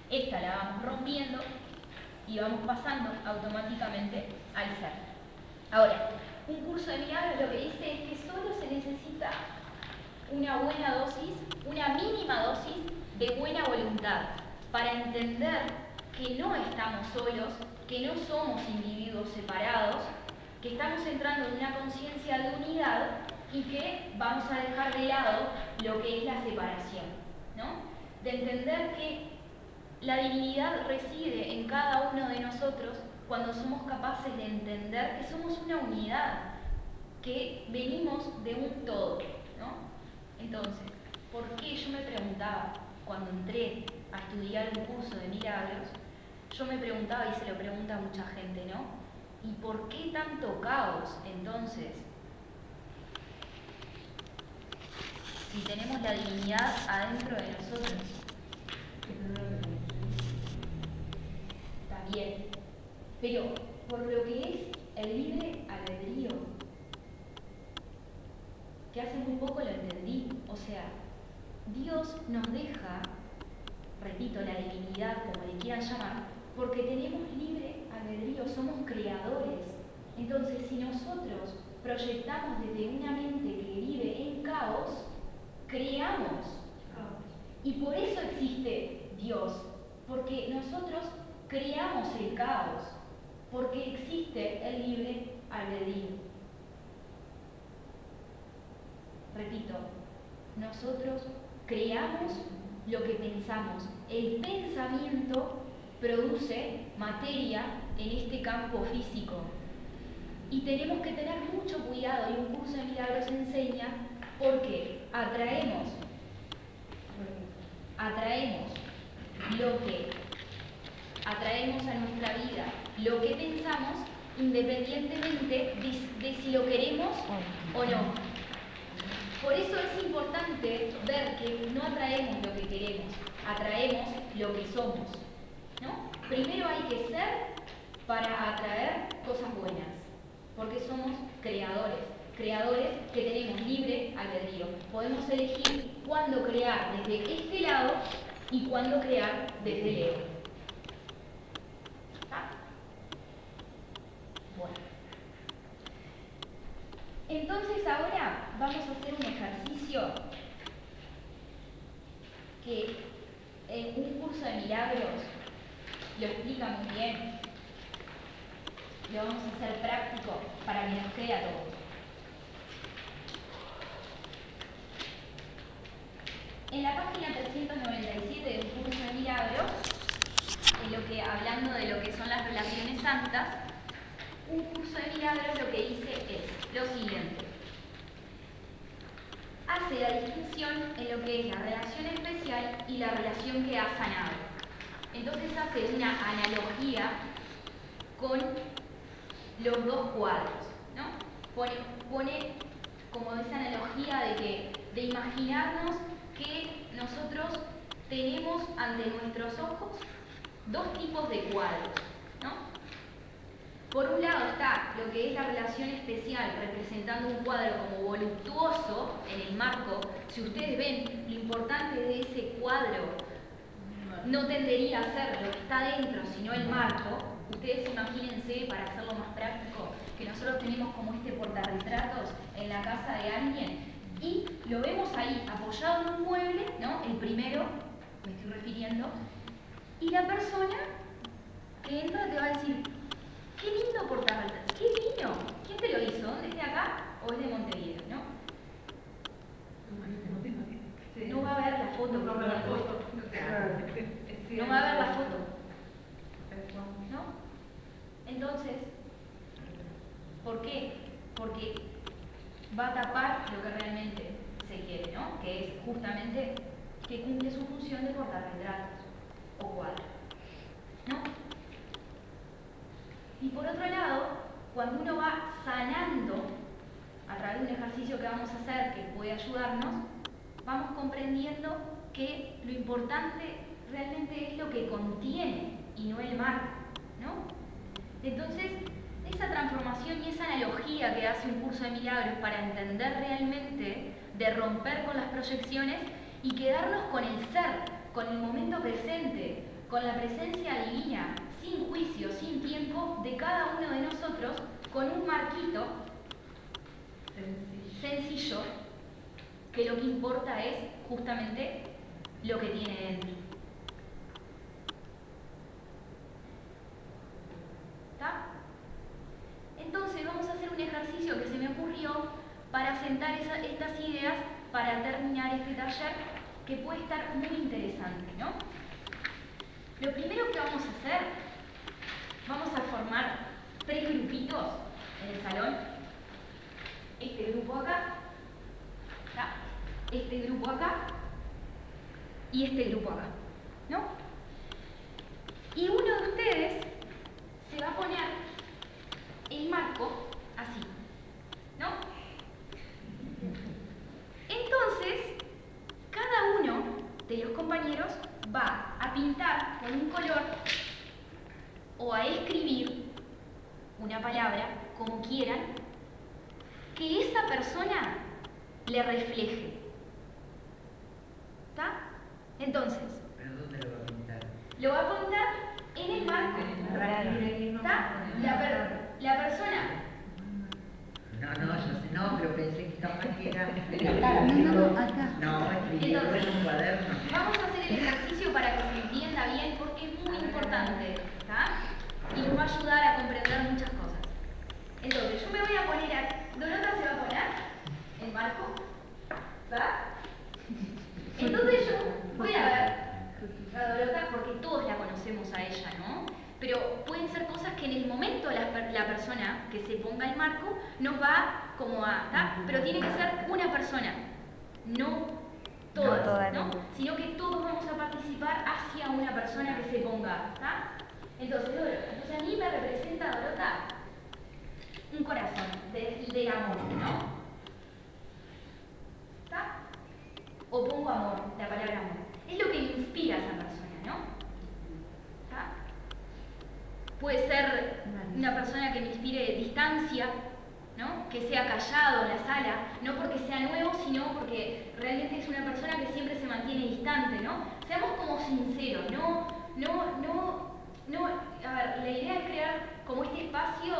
A: Esta la vamos rompiendo y vamos pasando automáticamente al ser. Ahora, un curso de milagros lo que dice es que solo se necesita una buena dosis, una mínima dosis de preguntar, para entender que no estamos solos, que no somos individuos separados, que estamos entrando en una conciencia de unidad y que vamos a dejar de lado lo que es la separación, ¿no? De entender que la divinidad reside en cada uno de nosotros cuando somos capaces de entender que somos una unidad, que venimos de un todo, ¿no? Entonces, ¿por qué? Yo me preguntaba, cuando entré a estudiar un curso de milagros, yo me preguntaba, y se lo pregunta a mucha gente, ¿no? ¿Y por qué tanto caos, entonces? Si tenemos la divinidad adentro de nosotros. También. Pero por lo que es el libre albedrío, que hace muy poco lo entendí, o sea, Dios nos deja, repito, la divinidad, como le quieran llamar, porque tenemos libre albedrío, somos creadores. Entonces, si nosotros proyectamos desde una mente que vive en caos, creamos. Y por eso existe Dios, porque nosotros creamos el caos, porque existe el libre albedrío. Repito, nosotros creamos lo que pensamos. El pensamiento produce materia en este campo físico. Y tenemos que tener mucho cuidado, y un curso de milagros enseña, porque atraemos lo que atraemos a nuestra vida, lo que pensamos, independientemente de si lo queremos o no. Por eso es importante ver que no atraemos lo que queremos, atraemos lo que somos, ¿no? Primero hay que ser para atraer cosas buenas, porque somos creadores que tenemos libre albedrío. Podemos elegir cuándo crear desde este lado y cuándo crear desde el ego. Bueno. Entonces ahora vamos a hacer un ejercicio que en un curso de milagros lo explica muy bien. Lo vamos a hacer práctico para que nos quede a todos. En la página 397 del curso de milagros, hablando de lo que son las relaciones santas, un curso de milagros lo que dice es lo siguiente. Hace la distinción en lo que es la relación especial y la relación que ha sanado. Entonces hace una analogía con los dos cuadros, ¿no? Pone como esa analogía de imaginarnos que nosotros tenemos ante nuestros ojos dos tipos de cuadros, ¿no? Por un lado está lo que es la relación especial, representando un cuadro como voluptuoso en el marco. Si ustedes ven, lo importante de ese cuadro no tendería a ser lo que está dentro, sino el marco. Ustedes imagínense, para hacerlo más práctico, que nosotros tenemos como este portarretratos en la casa de alguien y lo vemos ahí apoyado en un mueble, ¿no? El primero, me estoy refiriendo, y la persona que entra te va a decir: qué lindo portarretratos, qué lindo, ¿quién te lo hizo? ¿Dónde es de acá o es de Montevideo? ¿No? No va a ver la foto. No va a ver la foto. No va a ver la foto. ¿No? Entonces, ¿por qué? Porque va a tapar lo que realmente se quiere, ¿no? Que es justamente que cumple su función de portarretratos o cuadro, ¿no? Y por otro lado, cuando uno va sanando a través de un ejercicio que vamos a hacer que puede ayudarnos, vamos comprendiendo que lo importante realmente es lo que contiene y no el marco, ¿no? Entonces, esa transformación y esa analogía que hace un curso de milagros para entender realmente, de romper con las proyecciones y quedarnos con el ser, con el momento presente, con la presencia divina, sin juicio, sin tiempo, de cada uno de nosotros, con un marquito sencillo, que lo que importa es justamente lo que tiene dentro. que puede estar muy interesante, ¿no? Lo primero que vamos a hacer, vamos a formar 3 grupitos en el salón. Este grupo acá, ¿tá? Este grupo acá y este grupo acá, ¿no? Y uno de ustedes se va a poner el marco así, ¿no? Entonces, cada uno de los compañeros va a pintar con un color o a escribir una palabra, como quieran, que esa persona le refleje. ¿Está? Entonces,
D: ¿Pero dónde lo va a pintar?
A: lo va a pintar en el marco. ¿Está? La persona.
D: No, yo sé, no, pero pensé que capaz que era.
E: No, acá.
D: No, escribirlo en un cuaderno.
A: Vamos a hacer el ejercicio para que se entienda bien porque es muy importante, ¿está? Y nos va a ayudar a comprender muchas cosas. Entonces, yo me voy a poner aquí. Dorota se va a poner el marco, ¿verdad? Entonces yo voy a ver a Dorota porque todos la conocemos a ella, ¿no? Pero pueden ser cosas que en el momento la persona que se ponga el marco nos va como a, ¿está? Pero tiene que ser una persona, no todas, ¿no? Sino que todos vamos a participar hacia una persona que se ponga, ¿está? Entonces, a mí me representa Dorota un corazón de amor, ¿no? ¿Está? O pongo amor, la palabra amor. Es lo que me inspira a esa persona, ¿no? ¿Está? Puede ser una persona que me inspire distancia, ¿no? Que sea callado en la sala, no porque sea nuevo, sino porque realmente es una persona que siempre se mantiene distante, ¿no? Seamos como sinceros, a ver, la idea es crear como este espacio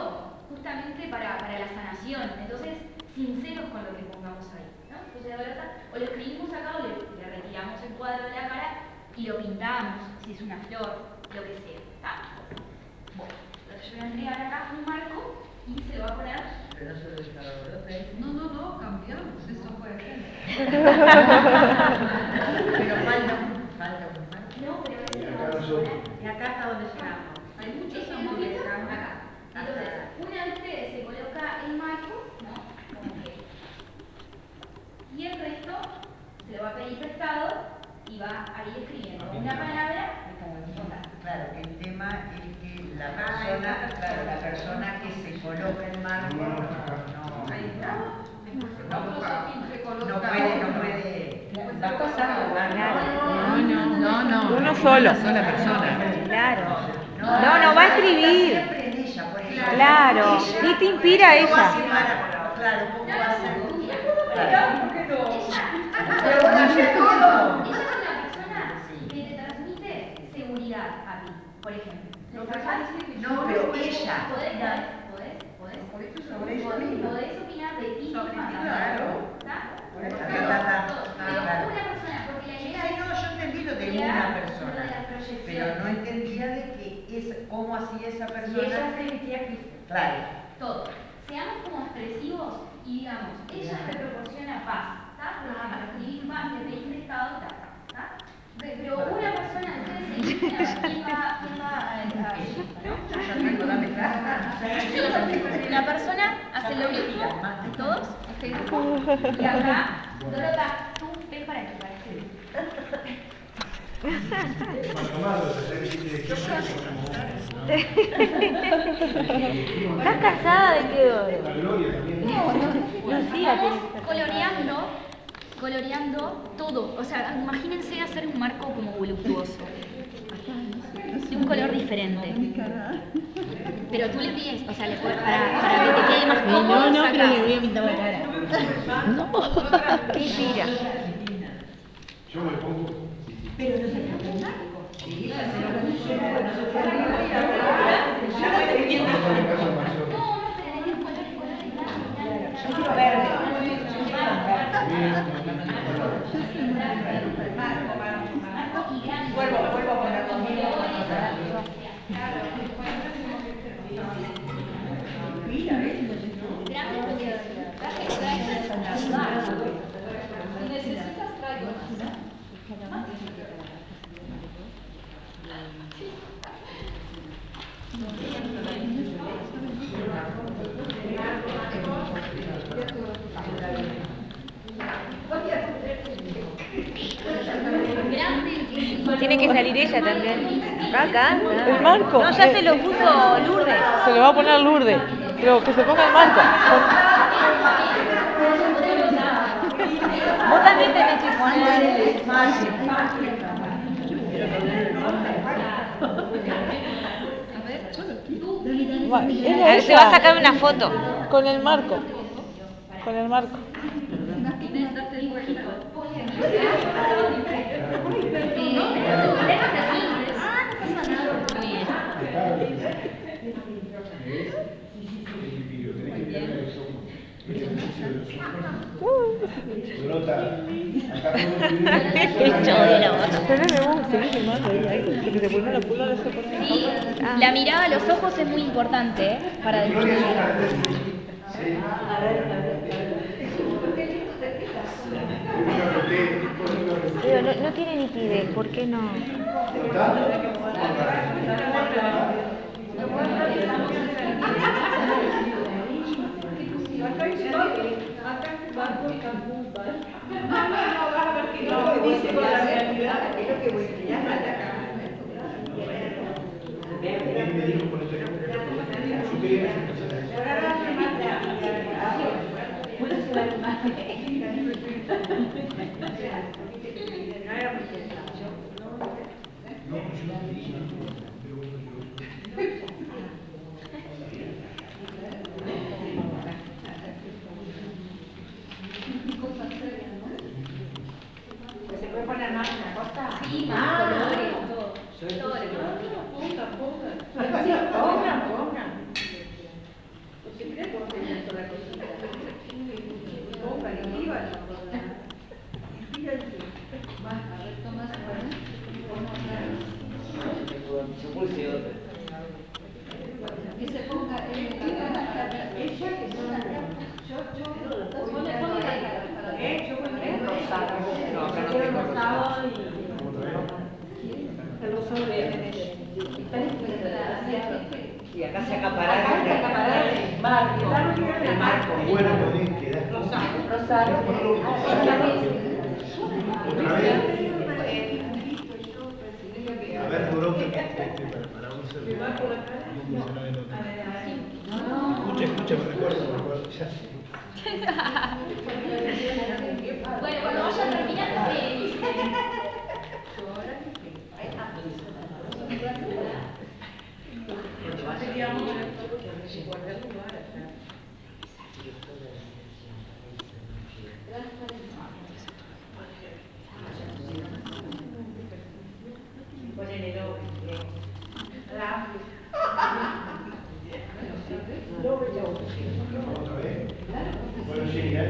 A: justamente para la sanación, entonces sinceros con lo que pongamos ahí, ¿no? Entonces la verdad, o lo escribimos acá o le retiramos el cuadro de la cara y lo pintamos, si es una flor, lo que sea, ¿está? Bueno, entonces yo voy a entregar acá un marco y se lo va a poner.
D: Pero no solo está Dorota, ¿eh?
B: No, cambiamos, eso puede ser.
D: Pero falta un marco.
A: No, pero ese
G: Y
A: lo
G: acá
A: vamos a
G: nosotros.
A: poner.
B: Y acá está donde llegamos. Hay muchos amores
A: Acá. Entonces, una de ustedes se coloca el marco, ¿no? Como que. Y el resto se lo va a pedir prestado y va a ir escribiendo una palabra de cada uno.
D: Claro, el tema es que la persona que se coloca el marco
B: Ahí está.
D: no puede.
E: La cosa,
C: Uno solo.
F: Claro.
D: No,
F: No, va a escribir.
D: Siempre en ella, por eso.
F: Claro.
D: Ella,
F: Y te inspira a
D: ¿cómo
F: ella.
D: hace claro, ¿cómo va a ser?
B: ¿Por qué no?
D: Pero bueno, hace todo.
A: Ella es una persona que te transmite seguridad a ti, por ejemplo.
D: No, pero ella.
A: Podés opinar de ti misma también.
D: Claro.
A: ¿Está?
D: Pero
A: Pero una persona, porque la
D: Sí,
A: idea es
D: no, yo entendí lo de
A: crear
D: una
A: lo de
D: persona,
A: las proyecciones.
D: pero no entendía de que cómo hacía esa persona.
B: Y ella se emitía aquí.
D: Claro.
A: todo. Seamos como expresivos y digamos, ella me proporciona paz, ¿está? Por ejemplo, escribir paz, le pedí prestado, ¿está? Pero una persona, ustedes se imaginan quién va a decir,
D: Yo ya tengo, dame claro.
A: La persona hace lo mismo, todos, este grupo, y acá, Dorota, tú ven para aquí, para escribir.
F: ¿Estás cansada de qué, Doro?
G: La Gloria también.
F: Lucía,
A: Vamos coloreando todo. O sea, imagínense hacer un marco como voluptuoso. De un color diferente. Pero tú le pides, o sea, para que te quede más cómodo.
C: No, pero
A: sacas.
C: le voy a pintar la cara.
F: ¿Qué inspira?
G: Yo me pongo.
D: Sí,
A: No, pero de colores,
E: Vuelvo a poner los míos.
A: Si necesitas traigo.
F: Tiene que salir ella también. Acá.
C: El marco.
F: No, ya se lo puso Lourdes.
C: Se lo va a poner Lourdes. Pero que se ponga el marco.
F: Vos también tenés que poner. Se va a sacar una foto.
C: Con el marco. Con el marco.
A: La mirada a los ojos es muy importante, ¿eh? Para definir.
F: Pero no tiene nitidez, ¿por qué no?
E: ¿Se puede poner más una cosa?
A: Sí, más colores, todo.
B: Pongan. Porque creo que vos tenés toda la cosita. Pongan, escriban. Fíjense. A ver, Tomás, que se ponga ella, que
D: Y acá se acapara el marco.
G: Bueno, podés quedar.
E: Rosario.
G: Otra vez. A ver, duró que para un celular. Escucha, me recuerdo, ya sé.
A: Bueno, cuando vaya a terminar,
G: Otra vez. Bueno, sí, ya.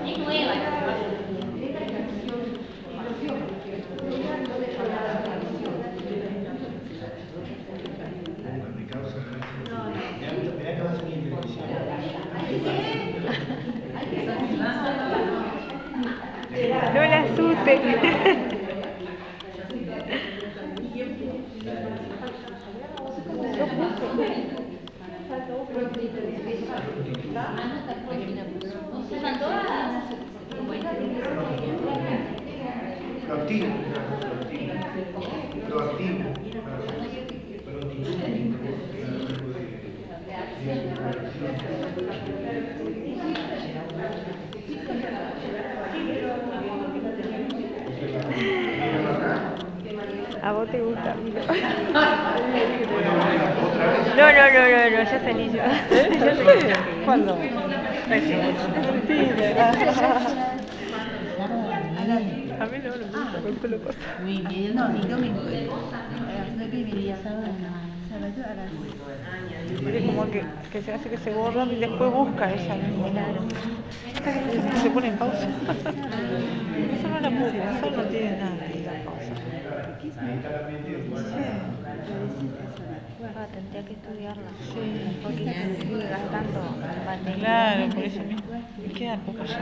A: es nueva.
G: Me causa gracia. Me acaba de salir en televisión.
F: No la asusten.
A: ¿Están todas?
G: Lo activo. Lo activo.
F: A vos te gusta. No, ya salí yo.
C: ¿Cuándo? A mí no me gusta, me gusta lo cosa.
E: No, ni domingo. No que venía sábado, sábado a las...
C: Es como que se hace que se borra y después busca ella. Se pone en pausa. Eso no la puedo, eso no tiene nada que ir a pausa.
F: Tendría que estudiarla.
C: Sí.
F: Porque sigue gastando batería.
C: Claro, por eso mismo. Me queda poco ya.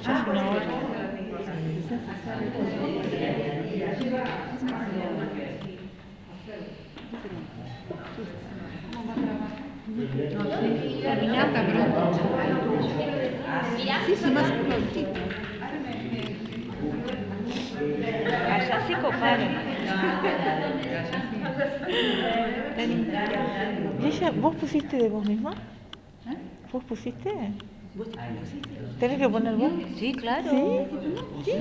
C: Ya es una hora.
F: Terminamos.
A: Sí,
E: más prontito.
F: Allá se coparon.
C: ¿Y ella, vos pusiste de vos misma? ¿Vos pusiste? ¿Tenés que poner vos?
F: Sí, claro.
C: ¿Sí?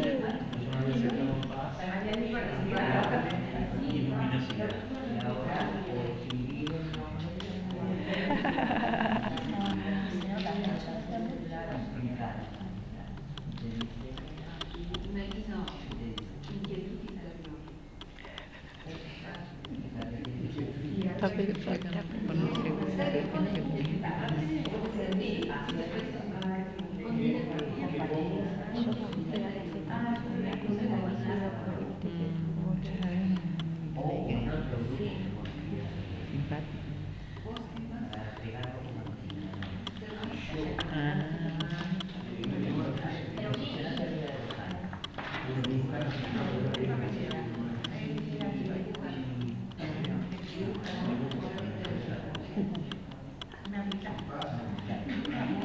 C: Está perfecto.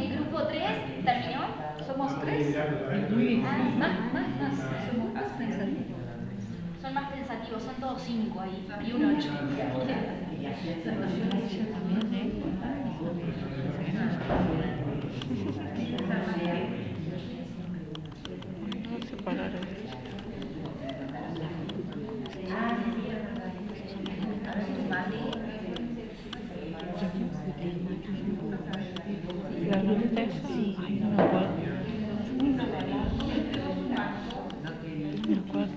A: El grupo 3 terminó. Somos 3. Más. Son más pensativos, son todos 5 ahí. Y un 8.
C: No separaron. ¿La nota esa? Sí. Ay, no me acuerdo. No me acuerdo.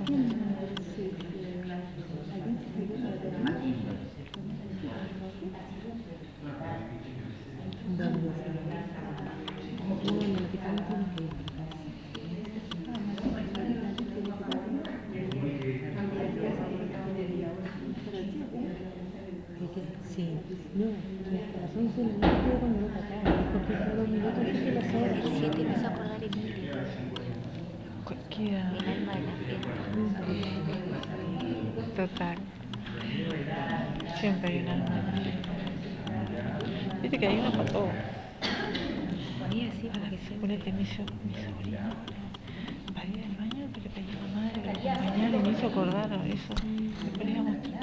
E: Sí, no, hasta las 11 de la noche cuando no trataba, porque cada 2 minutos es las horas.
F: El 7 me hizo acordar Emilia.
C: Cualquiera.
F: El alma de la fiesta.
C: Total. Siempre hay un alma. Viste que hay una para todo.
F: Ponía así porque siempre.
C: Ponete mi sobrino. Para ir al baño, pero para ir a la madre, para acompañar, y me hizo acordar a eso. Me ponía a mostrar.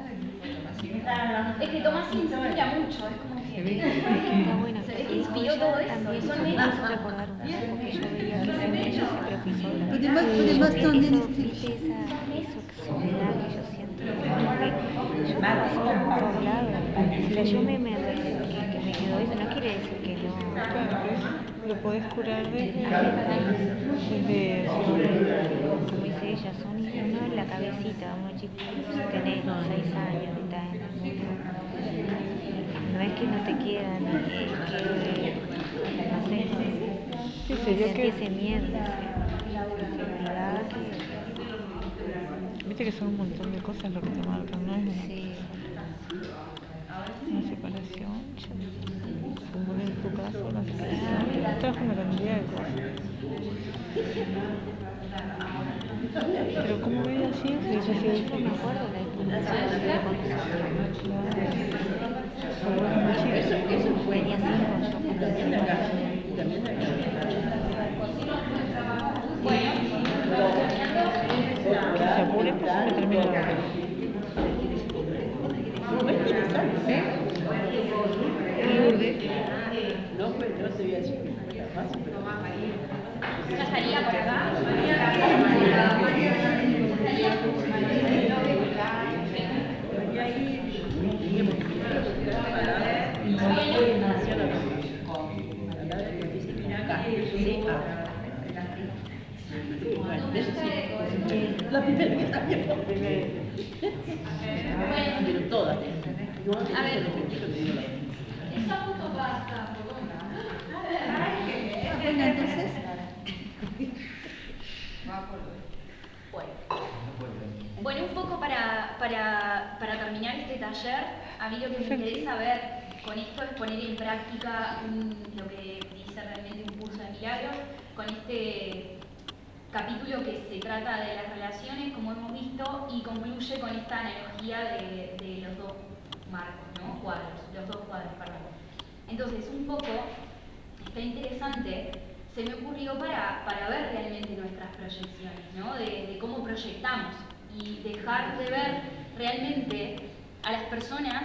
A: Es que Tomás se inspira mucho, es como que
F: Está bueno.
A: se inspiró todo eso.
F: También
A: Son
F: me
A: menos.
F: hizo recordar un poco que yo veía que siempre ella siempre fui sola.
E: Además también
F: Eso,
E: es
F: viste, esa soledad que yo siento. Como que yo estaba sola por todos lados. Pero yo que me quedó eso, no quiere decir que no.
C: Claro, pues, lo podés curar desde
F: Como dice ella, son uno en la cabecita, uno chiquito, si tenés 6 años, estás en el mundo. No es que no te quieran, no sé,
C: Sí, sé yo
F: sentí
C: que
F: ese miedo, esa inseguridad.
C: viste que son un montón de cosas lo que te marcan, ¿no? Es
F: Sí.
C: una separación, como en tu caso, una separación, trajo una cantidad de cosas. Pero como veía así,
F: Yo no me acuerdo la explicación de cuando tenía 5 yo
C: que se apure, pues se termina.
E: No, pero yo no te voy a decir que fuera fácil, pero
A: Ya estaría por acá.
E: la primera que también. Pero todas.
A: A ver.
E: Bueno, entonces.
A: Bueno. taller, a mí lo que me interesa ver con esto es poner en práctica lo que dice realmente un curso de milagros, con este capítulo que se trata de las relaciones, como hemos visto, y concluye con esta analogía de los dos marcos, ¿no? Los dos cuadros, perdón. Entonces, un poco, está interesante, se me ocurrió para ver realmente nuestras proyecciones, ¿no? De cómo proyectamos y dejar de ver realmente a las personas,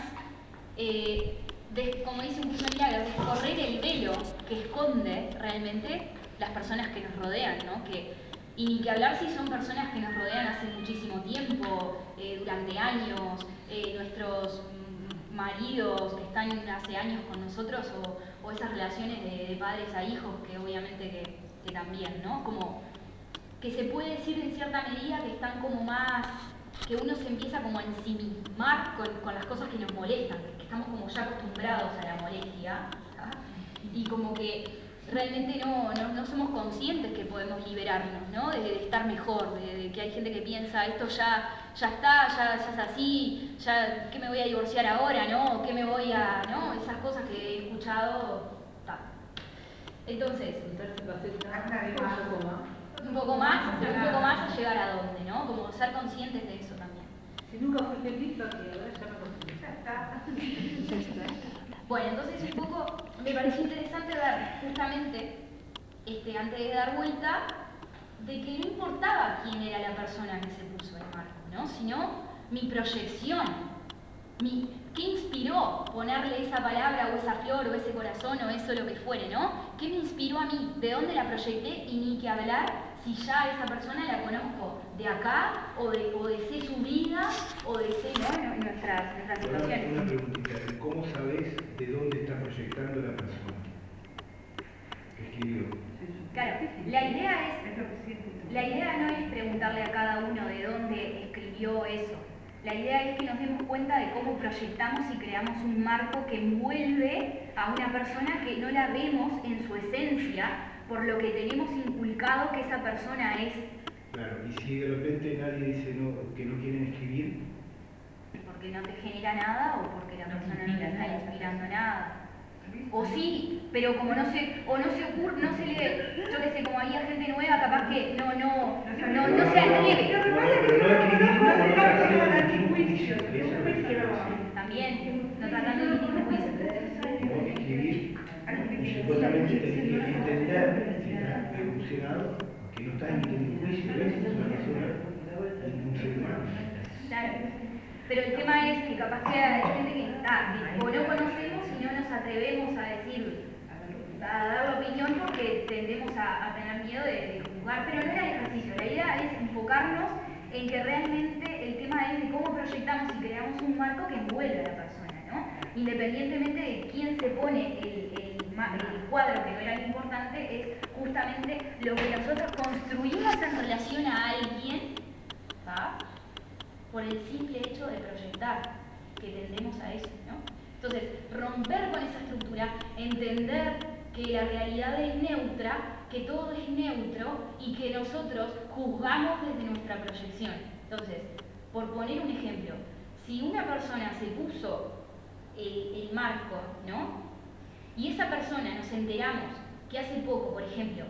A: como dice un curso de milagros, correr el velo que esconde realmente las personas que nos rodean, ¿no? Y ni que hablar si son personas que nos rodean hace muchísimo tiempo, durante años, nuestros maridos que están hace años con nosotros, o esas relaciones de padres a hijos, que obviamente que también, ¿no? Como que se puede decir en cierta medida que están como más, que uno se empieza como a ensimismar con las cosas que nos molestan, que estamos como ya acostumbrados a la molestia, y como que realmente no somos conscientes que podemos liberarnos, ¿no? De estar mejor, de que hay gente que piensa, esto ya está, ya es así, ya, ¿qué me voy a divorciar ahora, no? ¿Qué me voy a, no? Esas cosas que he escuchado, ta. Entonces, un poco más a llegar a dónde, ¿no? Como ser conscientes de eso también.
B: Si nunca fuiste visto, que ahora ya me está.
A: Bueno, entonces un poco me pareció interesante ver justamente, antes de dar vuelta, de que no importaba quién era la persona que se puso el marco, ¿no? Sino mi proyección, ¿qué inspiró ponerle esa palabra o esa flor o ese corazón o eso lo que fuere, ¿no? ¿Qué me inspiró a mí? ¿De dónde la proyecté? Y ni que hablar si ya esa persona la conozco de acá o de sé su vida o de sé, ¿no? En nuestras situaciones.
G: Una preguntita, ¿cómo sabés de dónde está proyectando la persona que escribió?
A: Claro, la idea no es preguntarle a cada uno de dónde escribió eso. La idea es que nos demos cuenta de cómo proyectamos y creamos un marco que envuelve a una persona que no la vemos en su esencia, por lo que tenemos inculcado que esa persona es.
G: Claro, y si de repente nadie dice que no quieren escribir.
A: Porque no te genera nada o porque la persona no te está inspirando nada. O sí, pero como no se ocurre, no se le, yo qué sé, como había gente nueva, capaz que no se atreve. También, no tratando de emitir juicio.
G: Escribir, y supuestamente tenés que entender, si estás emocionado, que no estás emitiendo juicio, ¿ves? Es una persona, un ser humano.
A: Claro. Pero el tema es que capaz que hay gente que o no conocemos y no nos atrevemos a decir, a dar la opinión porque tendemos a tener miedo de juzgar, pero no era el ejercicio. La idea es enfocarnos en que realmente el tema es de cómo proyectamos y creamos un marco que envuelve a la persona, ¿no? Independientemente de quién se pone el cuadro, que no era lo importante, es justamente lo que nosotros construimos en relación a alguien, ¿va? Por el simple hecho de proyectar, que tendemos a eso, ¿no? Entonces, romper con esa estructura, entender que la realidad es neutra, que todo es neutro y que nosotros juzgamos desde nuestra proyección. Entonces, por poner un ejemplo, si una persona se puso el marco, ¿no? Y esa persona nos enteramos que hace poco, por ejemplo,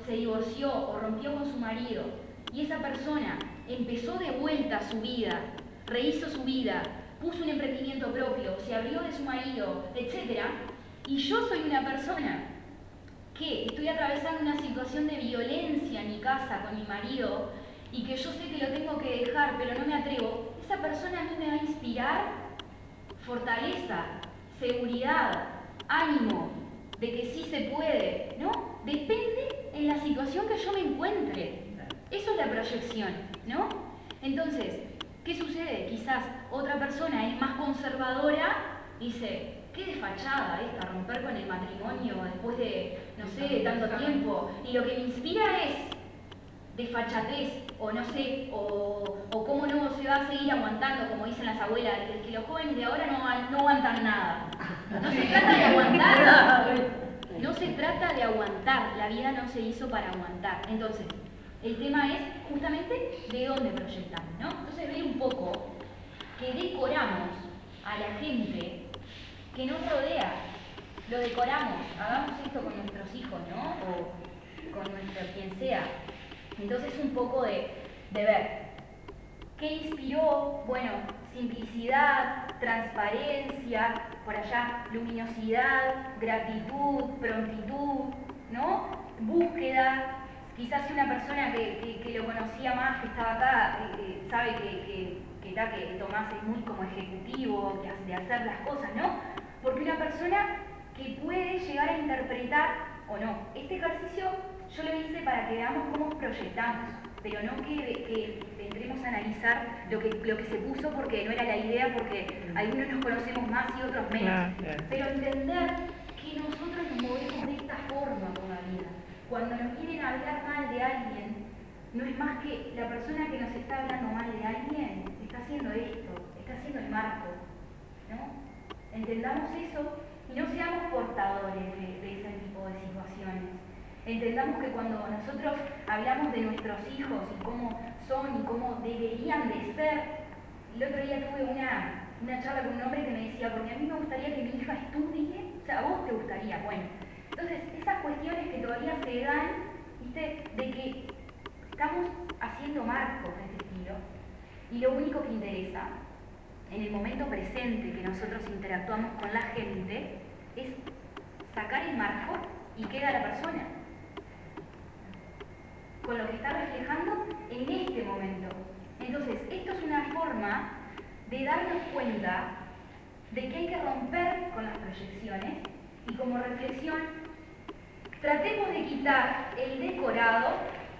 A: se divorció o rompió con su marido, y esa persona empezó de vuelta su vida, rehizo su vida, puso un emprendimiento propio, se abrió de su marido, etc. Y yo soy una persona que estoy atravesando una situación de violencia en mi casa con mi marido y que yo sé que lo tengo que dejar, pero no me atrevo. Esa persona a mí me va a inspirar fortaleza, seguridad, ánimo, de que sí se puede, ¿no? Depende en la situación que yo me encuentre. Eso es la proyección, ¿no? Entonces, ¿qué sucede? Quizás otra persona es más conservadora y dice, qué desfachada esta, romper con el matrimonio después de, no sé, tanto tiempo. Y lo que me inspira es desfachatez, o no sé, o cómo no se va a seguir aguantando, como dicen las abuelas, que los jóvenes de ahora no aguantan nada. No se trata de aguantar, no se trata de aguantar, la vida no se hizo para aguantar. Entonces, el tema es justamente de dónde proyectamos, ¿no? Entonces ver un poco que decoramos a la gente que nos rodea. Lo decoramos, hagamos esto con nuestros hijos, ¿no? O con quien sea. Entonces un poco de ver qué inspiró, bueno, simplicidad, transparencia, por allá luminosidad, gratitud, prontitud, ¿no? Búsqueda. Quizás si una persona que lo conocía más, que estaba acá, sabe que Tomás es muy como ejecutivo, de hacer las cosas, ¿no? Porque una persona que puede llegar a interpretar o no. Este ejercicio yo lo hice para que veamos cómo proyectamos, pero no que entremos a analizar lo que se puso, porque no era la idea, porque algunos nos conocemos más y otros menos.
C: Claro.
A: Pero entender que nosotros nos movemos de esta forma por la vida. Cuando nos quieren hablar mal de alguien, no es más que la persona que nos está hablando mal de alguien está haciendo esto, está haciendo el marco, ¿no? Entendamos eso y no seamos portadores de ese tipo de situaciones. Entendamos que cuando nosotros hablamos de nuestros hijos y cómo son y cómo deberían de ser, el otro día tuve una charla con un hombre que me decía, porque a mí me gustaría que mi hija estudie, o sea, a vos te gustaría, bueno. Entonces, esas cuestiones que todavía se dan, ¿viste? De que estamos haciendo marcos de este estilo, y lo único que interesa en el momento presente que nosotros interactuamos con la gente es sacar el marco y queda la persona con lo que está reflejando en este momento. Entonces, esto es una forma de darnos cuenta de que hay que romper con las proyecciones y como reflexión tratemos de quitar el decorado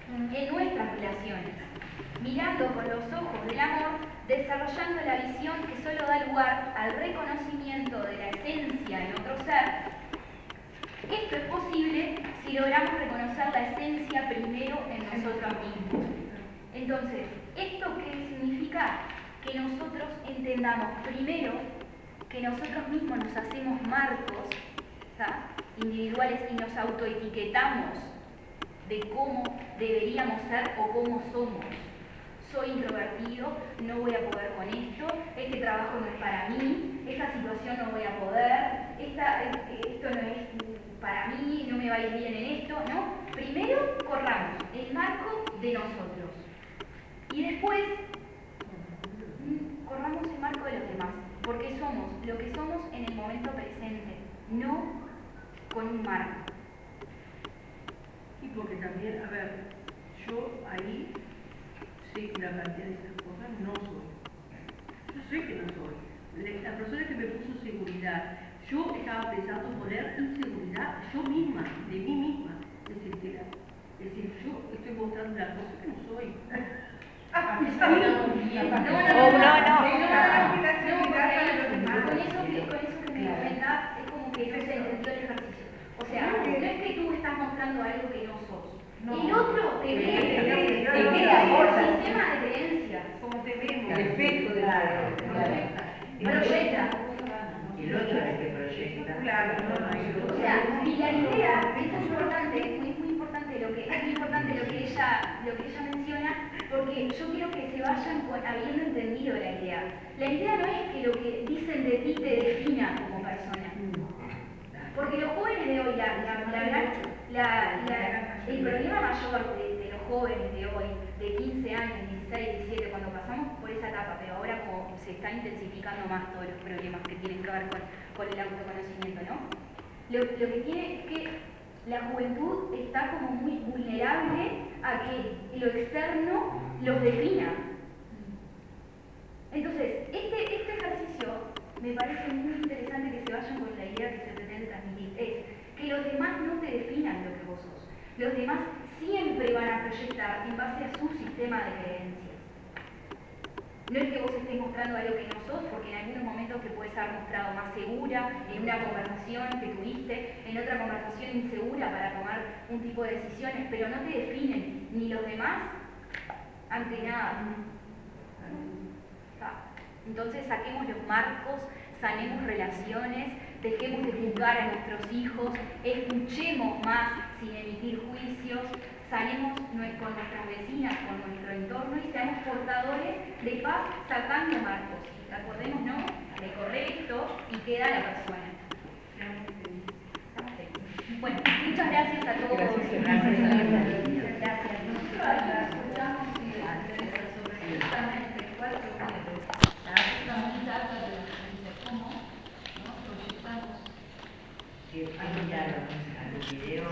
A: en nuestras relaciones, mirando con los ojos del amor, desarrollando la visión que solo da lugar al reconocimiento de la esencia en otro ser. Esto es posible si logramos reconocer la esencia primero en nosotros mismos. Entonces, ¿esto qué significa? Que nosotros entendamos primero que nosotros mismos nos hacemos marcos, ¿tá?, individuales y nos autoetiquetamos de cómo deberíamos ser o cómo somos. Soy introvertido, no voy a poder con esto, este trabajo no es para mí, esta situación no voy a poder, esto no es para mí, no me va a ir bien en esto, ¿no? Primero corramos el marco de nosotros y después corramos el marco de los demás, porque somos lo que somos en el momento presente, no con un marco.
B: Y porque también, a ver, yo ahí sé que la cantidad de esas cosas no soy. Yo sé que no soy. La persona que me puso seguridad, yo estaba pensando poner inseguridad yo misma, de mí misma. Es decir, yo estoy mostrando una cosa que no soy.
A: Con eso que me comentás es como que no se entendió el ejercicio. O sea, no es que tú estás mostrando algo que no sos. El otro te ve, por sistema de creencias.
B: Como te vemos.
D: El espejo de la
A: proyecta.
D: El otro es el que proyecta.
B: Claro,
A: O sea, y la idea, esto es importante, es muy importante lo que ella menciona, porque yo quiero que se vayan habiendo entendido la idea. La idea no es que lo que dicen de ti te defina como persona. Porque los jóvenes de hoy, el problema mayor de los jóvenes de hoy, de 15 años, 16, 17, cuando pasamos por esa etapa, pero ahora como se están intensificando más todos los problemas que tienen que ver con el autoconocimiento, ¿no? Lo que tiene es que la juventud está como muy vulnerable a que lo externo los defina. Entonces, este ejercicio me parece muy interesante que se vayan con la idea que se pretende transmitir, es que los demás no te definan lo que vos sos. Los demás siempre van a proyectar en base a su sistema de creencias. No es que vos estés mostrando algo que no sos, porque en algunos momentos te puedes haber mostrado más segura en una conversación que tuviste, en otra conversación insegura para tomar un tipo de decisiones, pero no te definen ni los demás ante nada. Entonces saquemos los marcos, sanemos relaciones, dejemos de juzgar a nuestros hijos, escuchemos más sin emitir juicios, sanemos con nuestras vecinas, con nuestro entorno y seamos portadores de paz sacando marcos.
D: a los videos.